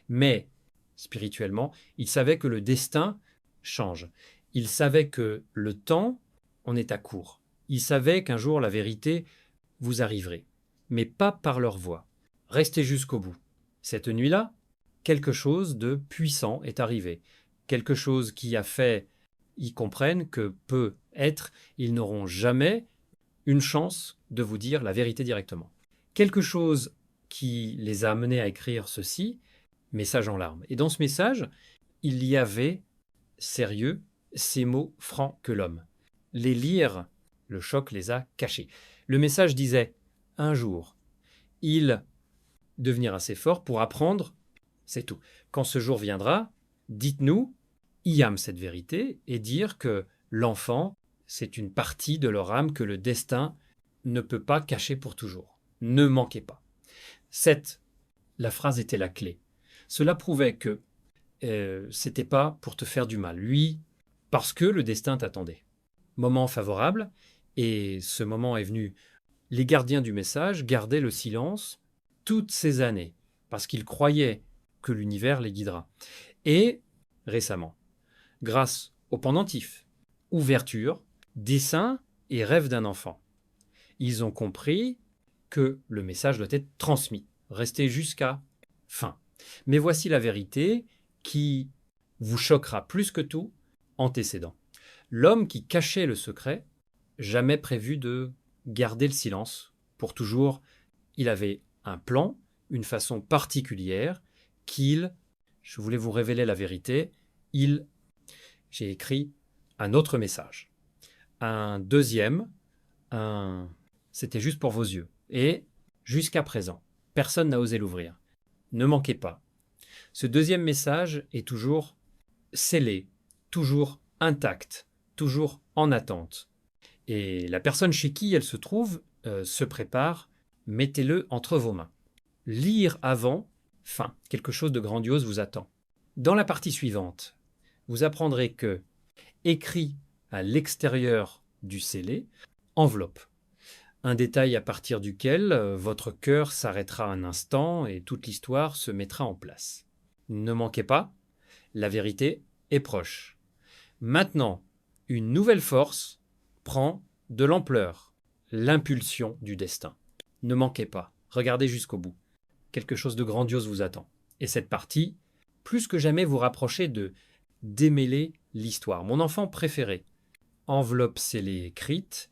mais spirituellement, il savait que le destin change. Il savait que le temps, on est à court. Il savait qu'un jour la vérité vous arriverait, mais pas par leur voix. Restez jusqu'au bout. Cette nuit-là, quelque chose de puissant est arrivé. Quelque chose qui a fait, ils comprennent que peut-être, ils n'auront jamais une chance de vous dire la vérité directement. Quelque chose qui les a amenés à écrire ceci, message en larmes. Et dans ce message, il y avait, sérieux, ces mots francs que l'homme. Les lire, le choc les a cachés. Le message disait, un jour, il devenir assez fort pour apprendre, c'est tout. Quand ce jour viendra, dites-nous, Iam cette vérité, et dire que l'enfant, c'est une partie de leur âme que le destin ne peut pas cacher pour toujours. Ne manquez pas. La phrase était la clé. Cela prouvait que c'était pas pour te faire du mal. Lui, parce que le destin t'attendait. Moment favorable, et ce moment est venu. Les gardiens du message gardaient le silence toutes ces années, parce qu'ils croyaient que l'univers les guidera. Et récemment, grâce au pendentif, ouverture, dessin et rêve d'un enfant, ils ont compris que le message doit être transmis, rester jusqu'à fin. Mais voici la vérité qui vous choquera plus que tout, antécédent. L'homme qui cachait le secret, jamais prévu de garder le silence pour toujours, il avait un plan, une façon particulière je voulais vous révéler la vérité, j'ai écrit un autre message. Un deuxième, c'était juste pour vos yeux. Et jusqu'à présent, personne n'a osé l'ouvrir. Ne manquez pas. Ce deuxième message est toujours scellé, toujours intact, toujours en attente. Et la personne chez qui elle se trouve se prépare, mettez-le entre vos mains. Lire avant, fin, quelque chose de grandiose vous attend. Dans la partie suivante, vous apprendrez que, écrit à l'extérieur du scellé, enveloppe. Un détail à partir duquel votre cœur s'arrêtera un instant et toute l'histoire se mettra en place. Ne manquez pas, la vérité est proche. Maintenant, une nouvelle force prend de l'ampleur, l'impulsion du destin. Ne manquez pas, regardez jusqu'au bout. Quelque chose de grandiose vous attend. Et cette partie, plus que jamais, vous rapprochez de démêler l'histoire. Mon enfant préféré, enveloppe scellée écrite,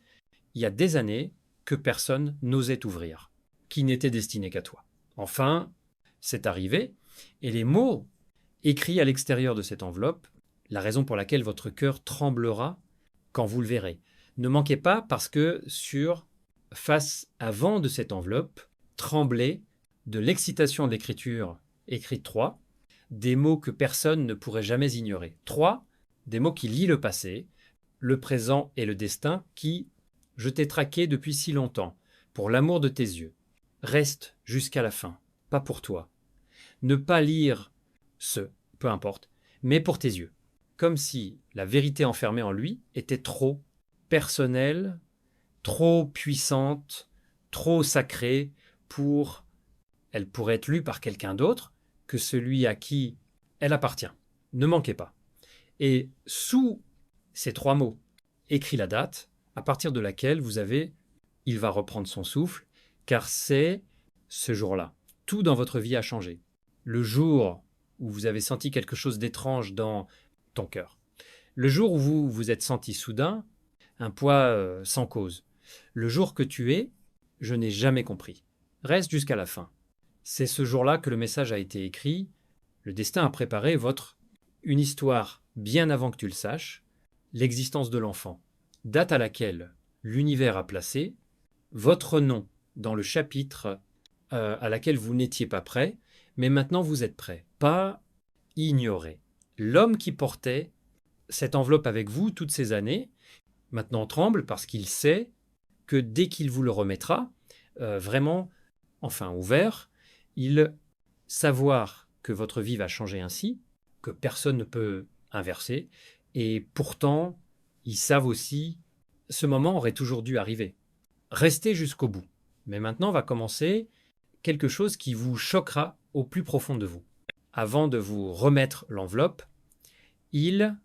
il y a des années que personne n'osait ouvrir, qui n'était destiné qu'à toi. Enfin, c'est arrivé, et les mots écrits à l'extérieur de cette enveloppe, la raison pour laquelle votre cœur tremblera quand vous le verrez. Ne manquez pas parce que face avant de cette enveloppe, tremblait de l'excitation de l'écriture écrite 3, des mots que personne ne pourrait jamais ignorer. 3, des mots qui lient le passé, le présent et le destin qui, je t'ai traqué depuis si longtemps, pour l'amour de tes yeux. Reste jusqu'à la fin, pas pour toi. Ne pas lire peu importe, mais pour tes yeux. Comme si la vérité enfermée en lui était trop personnelle, trop puissante, trop sacrée elle pourrait être lue par quelqu'un d'autre que celui à qui elle appartient. Ne manquez pas. Et sous ces 3 mots, écrit la date à partir de laquelle il va reprendre son souffle, car c'est ce jour-là. Tout dans votre vie a changé. Le jour où vous avez senti quelque chose d'étrange dans ton cœur. Le jour où vous vous êtes senti soudain un poids sans cause. Le jour que tu es, je n'ai jamais compris. Reste jusqu'à la fin. C'est ce jour-là que le message a été écrit. Le destin a préparé une histoire bien avant que tu le saches, l'existence de l'enfant, date à laquelle l'univers a placé votre nom dans le chapitre à laquelle vous n'étiez pas prêt, mais maintenant vous êtes prêt. Pas ignorer. L'homme qui portait cette enveloppe avec vous toutes ces années, maintenant tremble parce qu'il sait que dès qu'il vous le remettra, ouvert, il savoir que votre vie va changer ainsi, que personne ne peut inverser, et pourtant, ils savent aussi, ce moment aurait toujours dû arriver. Restez jusqu'au bout. Mais maintenant va commencer quelque chose qui vous choquera au plus profond de vous. Avant de vous remettre l'enveloppe, ils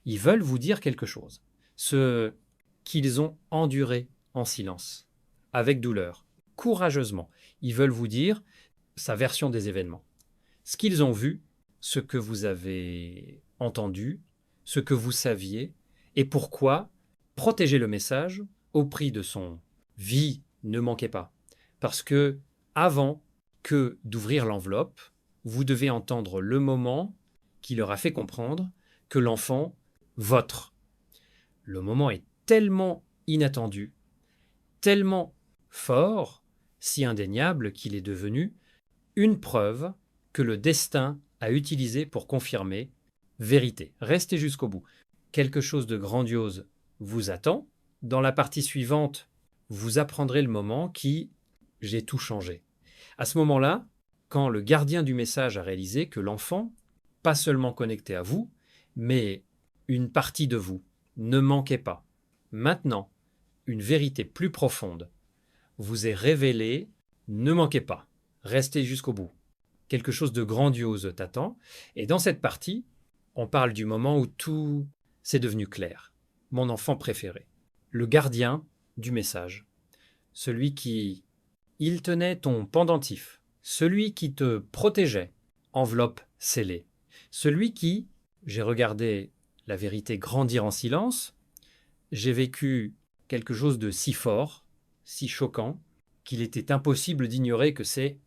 veulent vous dire quelque chose. Ce qu'ils ont enduré en silence, avec douleur, courageusement. Ils veulent vous dire sa version des événements. Ce qu'ils ont vu, ce que vous avez entendu, ce que vous saviez, et pourquoi protéger le message au prix de son vie, ne manquez pas. Parce que avant que d'ouvrir l'enveloppe, vous devez entendre le moment qui leur a fait comprendre que l'enfant, vôtre. Le moment est tellement inattendu, tellement fort, si indéniable qu'il est devenu une preuve que le destin a utilisée pour confirmer vérité. Restez jusqu'au bout. Quelque chose de grandiose vous attend. Dans la partie suivante, vous apprendrez le moment qui « j'ai tout changé ». À ce moment-là, quand le gardien du message a réalisé que l'enfant, pas seulement connecté à vous, mais une partie de vous, ne manquez pas. Maintenant, une vérité plus profonde vous est révélée, ne manquez pas. Restez jusqu'au bout. Quelque chose de grandiose t'attend. Et dans cette partie, on parle du moment où tout s'est devenu clair. Mon enfant préféré. Le gardien du message. Celui qui... Il tenait ton pendentif. Celui qui te protégeait. Enveloppe scellée. Celui qui... J'ai regardé la vérité grandir en silence. J'ai vécu quelque chose de si fort, si choquant, qu'il était impossible d'ignorer que c'est,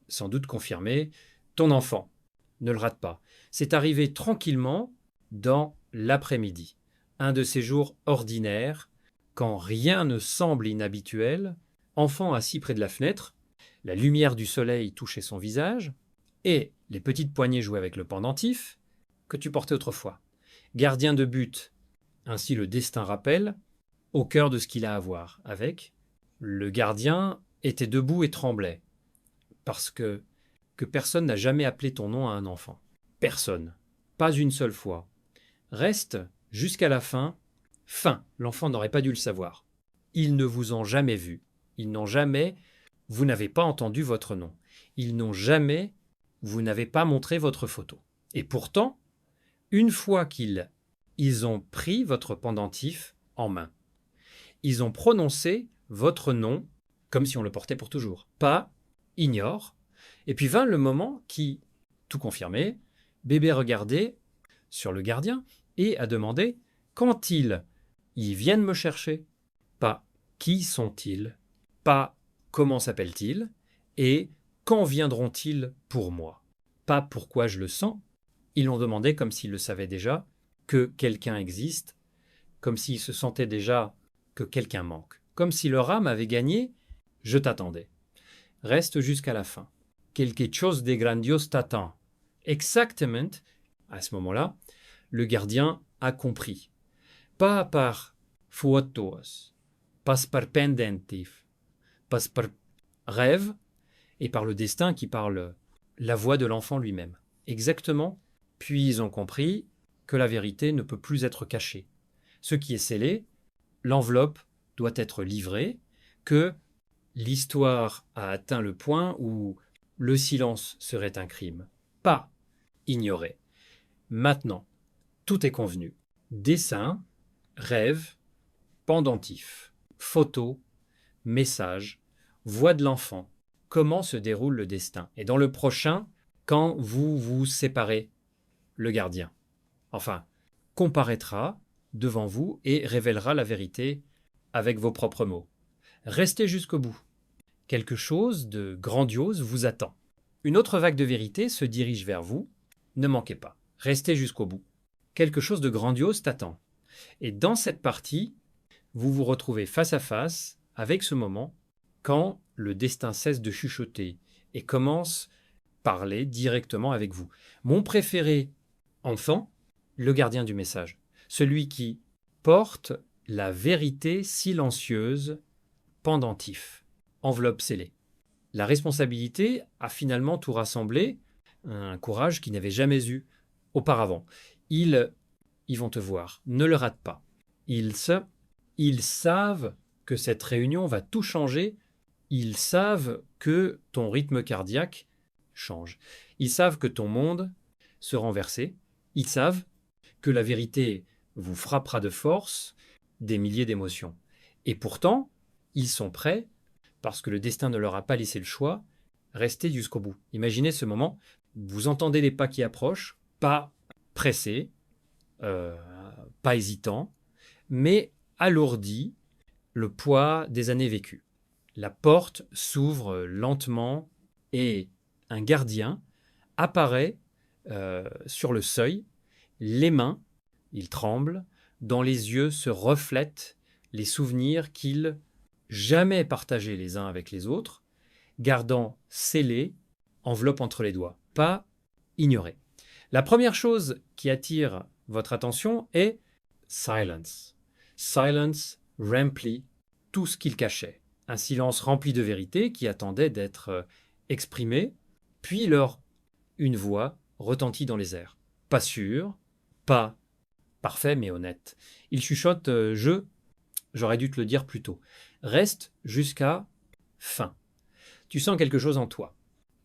sans doute confirmé, ton enfant. Ne le rate pas. C'est arrivé tranquillement dans l'après-midi. Un de ces jours ordinaires, quand rien ne semble inhabituel, enfant assis près de la fenêtre, la lumière du soleil touchait son visage, et les petites poignées jouaient avec le pendentif que tu portais autrefois. Gardien de but, ainsi le destin rappelle, au cœur de ce qu'il a à voir avec. Le gardien était debout et tremblait, parce que personne n'a jamais appelé ton nom à un enfant. Personne. Pas une seule fois. Reste jusqu'à la fin. Fin. L'enfant n'aurait pas dû le savoir. Ils ne vous ont jamais vu. Ils n'ont jamais... Vous n'avez pas entendu votre nom. Ils n'ont jamais vous n'avez pas montré votre photo. Et pourtant, une fois qu'ils ont pris votre pendentif en main, ils ont prononcé votre nom comme si on le portait pour toujours. Pas ignore. Et puis vint le moment qui, tout confirmé, bébé regardait sur le gardien et a demandé quand ils viennent me chercher. Pas qui sont-ils, pas comment s'appellent-ils et quand viendront-ils pour moi. Pas pourquoi je le sens. Ils l'ont demandé comme s'ils le savaient déjà que quelqu'un existe, comme s'ils se sentaient déjà que quelqu'un manque, comme si leur âme avait gagné « je t'attendais ». Reste jusqu'à la fin. Quelque chose de grandiose t'attend. Exactement, à ce moment-là, le gardien a compris. Pas par photos, pas par pendentif, pas par rêve, et par le destin qui parle la voix de l'enfant lui-même. Exactement. Puis ils ont compris que la vérité ne peut plus être cachée. Ce qui est scellé, l'enveloppe doit être livrée, que l'histoire a atteint le point où le silence serait un crime. Pas ignoré. Maintenant, tout est convenu. Dessin, rêve, pendentif, photo, message, voix de l'enfant. Comment se déroule le destin? Et dans le prochain, quand vous vous séparez, le gardien, enfin, comparaîtra devant vous et révélera la vérité avec vos propres mots. Restez jusqu'au bout. Quelque chose de grandiose vous attend. Une autre vague de vérité se dirige vers vous. Ne manquez pas. Restez jusqu'au bout. Quelque chose de grandiose t'attend. Et dans cette partie, vous vous retrouvez face à face avec ce moment quand le destin cesse de chuchoter et commence à parler directement avec vous. Mon préféré enfant, le gardien du message. Celui qui porte la vérité silencieuse, pendentif, enveloppe scellée. La responsabilité a finalement tout rassemblé, un courage qu'ils n'avaient jamais eu auparavant. Ils vont te voir, ne le rate pas. Ils savent que cette réunion va tout changer. Ils savent que ton rythme cardiaque change. Ils savent que ton monde se renverser. Ils savent que la vérité vous frappera de force des milliers d'émotions. Et pourtant, ils sont prêts, parce que le destin ne leur a pas laissé le choix, rester jusqu'au bout. Imaginez ce moment, vous entendez les pas qui approchent, pas pressés, pas hésitants, mais alourdi, le poids des années vécues. La porte s'ouvre lentement et un gardien apparaît sur le seuil, les mains, il tremble, dans les yeux se reflètent les souvenirs qu'ils jamais partagés les uns avec les autres, gardant scellés, enveloppe entre les doigts, pas ignorés. La première chose qui attire votre attention est silence. Silence remplit tout ce qu'il cachait. Un silence rempli de vérité qui attendait d'être exprimé, puis une voix retentit dans les airs. Pas sûr, pas parfait mais honnête. Il chuchote j'aurais dû te le dire plus tôt. Reste jusqu'à fin. Tu sens quelque chose en toi.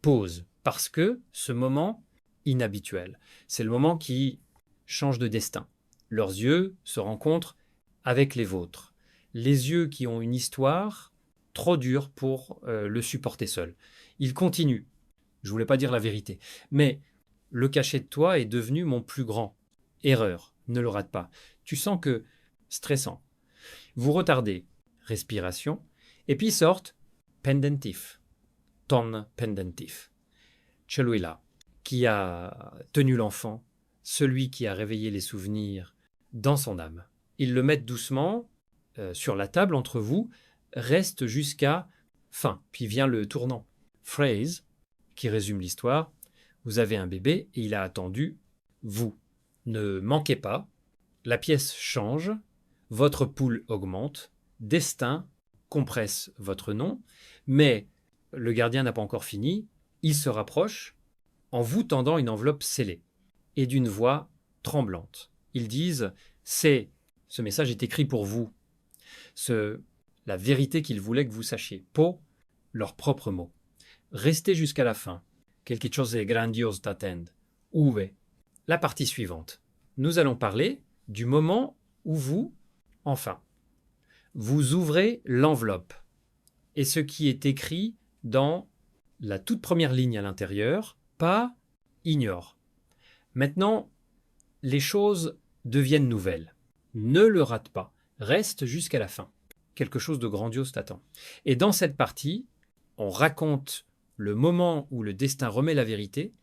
Pause, parce que ce moment inhabituel, c'est le moment qui change de destin. Leurs yeux se rencontrent avec les vôtres. Les yeux qui ont une histoire trop dure pour le supporter seul. Ils continuent. Je voulais pas dire la vérité, mais le cachet de toi est devenu mon plus grand. Erreur, ne le rate pas. Tu sens que stressant. Vous retardez, respiration, et puis sortent pendentif, ton pendentif. Celui-là, qui a tenu l'enfant, celui qui a réveillé les souvenirs dans son âme. Ils le mettent doucement sur la table entre vous, reste jusqu'à fin, puis vient le tournant. Phrase, qui résume l'histoire, vous avez un bébé et il a attendu vous. Ne manquez pas, la pièce change, votre poule augmente, destin compresse votre nom, mais le gardien n'a pas encore fini, il se rapproche en vous tendant une enveloppe scellée et d'une voix tremblante. Ils disent « ce message est écrit pour vous ». La vérité qu'ils voulaient que vous sachiez. Leurs propres mots. Restez jusqu'à la fin, Quelque chose de grandiose t'attend. Uve. La partie suivante. Nous allons parler du moment où enfin, vous ouvrez l'enveloppe et ce qui est écrit dans la toute première ligne à l'intérieur, pas ignore. Maintenant, les choses deviennent nouvelles. Ne le rate pas. Reste jusqu'à la fin. Quelque chose de grandiose t'attend. Et dans cette partie, on raconte le moment où le destin remet la vérité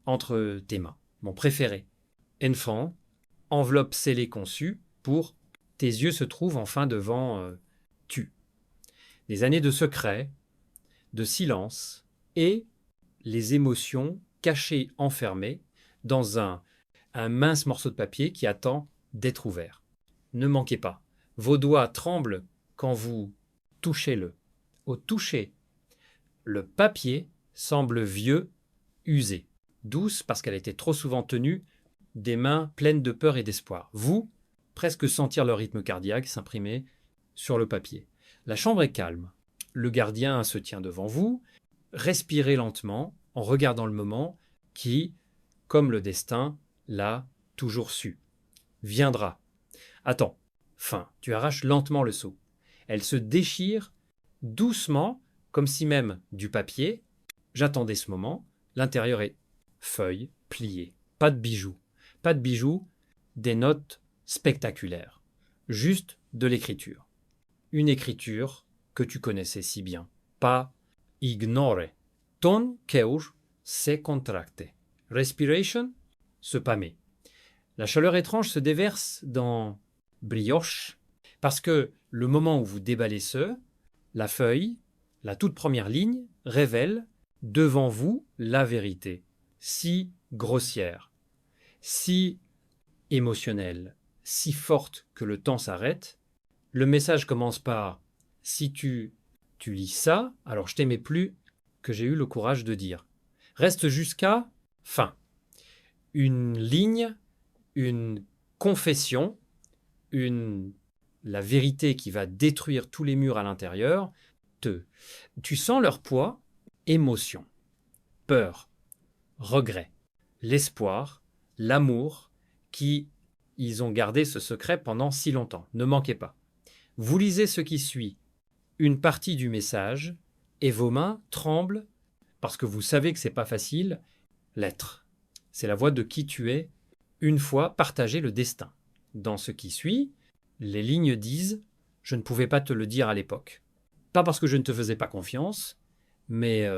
entre tes mains. Mon préféré. Enfant, enveloppe scellée conçue pour tes yeux se trouvent enfin devant tu. Des années de secret, de silence et les émotions cachées, enfermées dans un mince morceau de papier qui attend d'être ouvert. Ne manquez pas. Vos doigts tremblent quand vous touchez-le. Au toucher, le papier semble vieux, usé. Douce parce qu'elle était trop souvent tenue des mains pleines de peur et d'espoir. Vous, presque sentir le rythme cardiaque s'imprimer sur le papier. La chambre est calme. Le gardien se tient devant vous. Respirez lentement en regardant le moment qui, comme le destin, l'a toujours su. Viendra. Attends. Fin. Tu arraches lentement le seau. Elle se déchire doucement, comme si même du papier. J'attendais ce moment. L'intérieur est feuille, pliée. Pas de bijoux. Pas de bijoux, des notes spectaculaires. Juste de l'écriture. Une écriture que tu connaissais si bien. Pas ignore. Ton cœur se contracte. Respiration, se pâmer. La chaleur étrange se déverse dans brioche parce que le moment où vous déballez la feuille, la toute première ligne, révèle devant vous la vérité. Si grossière, si émotionnelle, si forte que le temps s'arrête. Le message commence par « Si tu lis ça, alors je t'aimais plus que j'ai eu le courage de dire. » Reste jusqu'à fin. Une ligne, une confession, la vérité qui va détruire tous les murs à l'intérieur. Tu sens leur poids, émotion, peur, regret, l'espoir, l'amour qui ils ont gardé ce secret pendant si longtemps. Ne manquez pas. Vous lisez ce qui suit, une partie du message, et vos mains tremblent parce que vous savez que c'est pas facile. L'être. C'est la voix de qui tu es une fois partagé le destin. Dans ce qui suit, les lignes disent « Je ne pouvais pas te le dire à l'époque. » Pas parce que je ne te faisais pas confiance, mais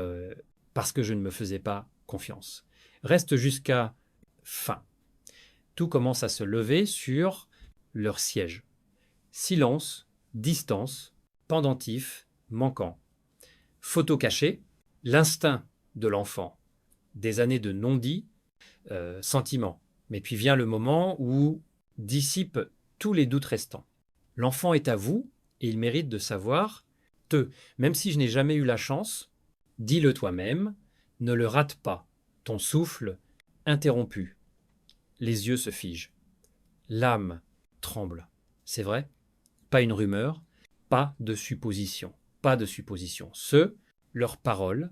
parce que je ne me faisais pas confiance. Reste jusqu'à fin. Tout commence à se lever sur leur siège. Silence, distance, pendentif, manquant. Photo cachée, l'instinct de l'enfant, des années de non-dit, sentiment. Mais puis vient le moment où dissipe tous les doutes restants. L'enfant est à vous et il mérite de savoir même si je n'ai jamais eu la chance, dis-le toi-même, ne le rate pas. Ton souffle interrompu. Les yeux se figent. L'âme tremble. C'est vrai? Pas une rumeur, pas de supposition. Pas de supposition. Leurs paroles,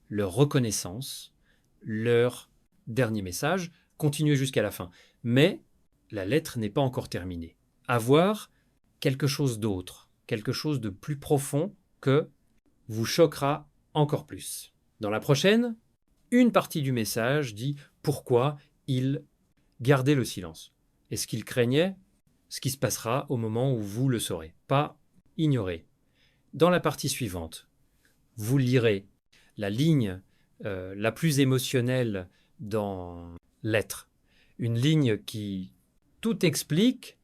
leur reconnaissance, leur dernier message, continuez jusqu'à la fin. Mais la lettre n'est pas encore terminée. Avoir quelque chose d'autre, quelque chose de plus profond que vous choquera encore plus. Dans la prochaine, une partie du message dit pourquoi il gardait le silence. Et ce qu'il craignait, ce qui se passera au moment où vous le saurez. Pas ignorer. Dans la partie suivante, vous lirez la ligne la plus émotionnelle dans l'être. Une ligne qui tout explique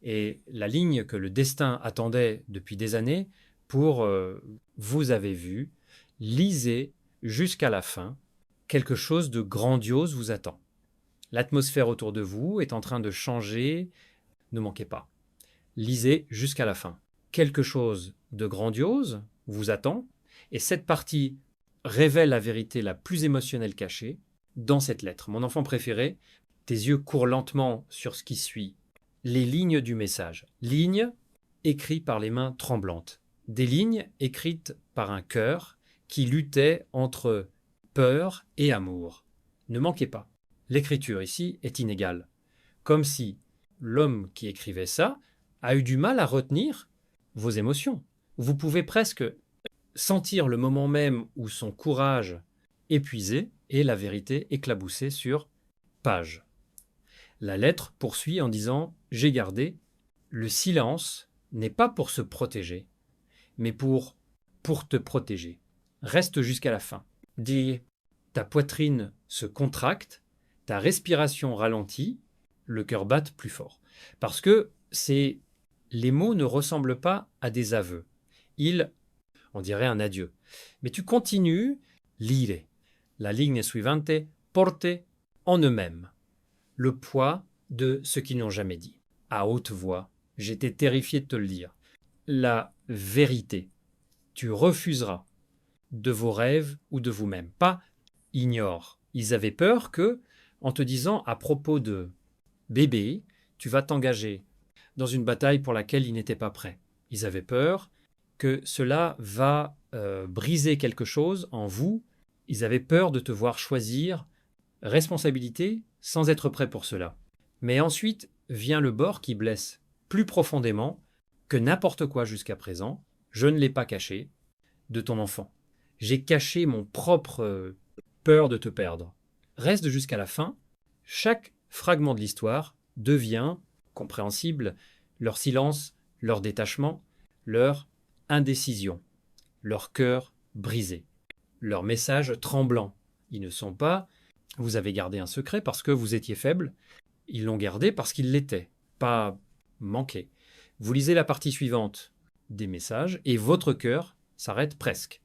et la ligne que le destin attendait depuis des années pour vous avez vu, lisez jusqu'à la fin, quelque chose de grandiose vous attend. L'atmosphère autour de vous est en train de changer, ne manquez pas. Lisez jusqu'à la fin. Quelque chose de grandiose vous attend et cette partie révèle la vérité la plus émotionnelle cachée dans cette lettre. Mon enfant préféré, tes yeux courent lentement sur ce qui suit. Les lignes du message. Lignes écrites par les mains tremblantes. Des lignes écrites par un cœur qui luttait entre peur et amour. Ne manquez pas. L'écriture ici est inégale. Comme si l'homme qui écrivait ça a eu du mal à retenir vos émotions. Vous pouvez presque sentir le moment même où son courage épuisé et la vérité éclaboussée sur page. La lettre poursuit en disant « J'ai gardé ». Le silence n'est pas pour se protéger, mais pour te protéger. Reste jusqu'à la fin. Dis, ta poitrine se contracte, ta respiration ralentit, le cœur batte plus fort. Parce que les mots ne ressemblent pas à des aveux. On dirait un adieu. Mais tu continues, lire. La ligne suivante, porte en eux-mêmes. Le poids de ce qu'ils n'ont jamais dit. À haute voix, j'étais terrifié de te le dire. La vérité. Tu refuseras de vos rêves ou de vous-même. Pas ignore. Ils avaient peur que, en te disant à propos de bébé, tu vas t'engager dans une bataille pour laquelle ils n'étaient pas prêts. Ils avaient peur que cela va briser quelque chose en vous. Ils avaient peur de te voir choisir responsabilité sans être prêt pour cela. Mais ensuite vient le bord qui blesse plus profondément que n'importe quoi jusqu'à présent. Je ne l'ai pas caché de ton enfant. J'ai caché mon propre peur de te perdre. Reste jusqu'à la fin. Chaque fragment de l'histoire devient compréhensible. Leur silence, leur détachement, leur indécision, leur cœur brisé, leur message tremblant. Ils ne sont pas « vous avez gardé un secret parce que vous étiez faible ». Ils l'ont gardé parce qu'il l'était, pas manqué. Vous lisez la partie suivante des messages et votre cœur s'arrête presque.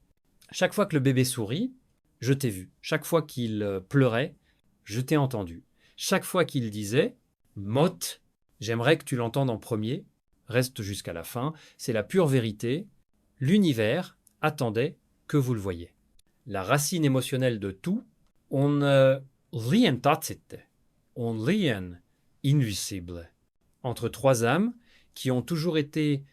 Chaque fois que le bébé sourit, je t'ai vu. Chaque fois qu'il pleurait, je t'ai entendu. Chaque fois qu'il disait « Mot », j'aimerais que tu l'entendes en premier, reste jusqu'à la fin, c'est la pure vérité. L'univers attendait que vous le voyiez. La racine émotionnelle de tout, on lien tatsite, on lien invisible. Entre trois âmes qui ont toujours été,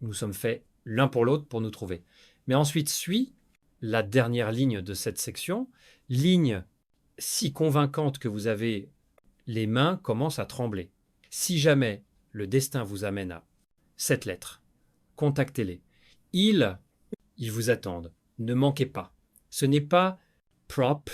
nous sommes faits l'un pour l'autre pour nous trouver. Mais ensuite suit la dernière ligne de cette section, ligne si convaincante que vous avez les mains commencent à trembler. Si jamais le destin vous amène à cette lettre, contactez-les. Ils vous attendent. Ne manquez pas. Ce n'est pas prop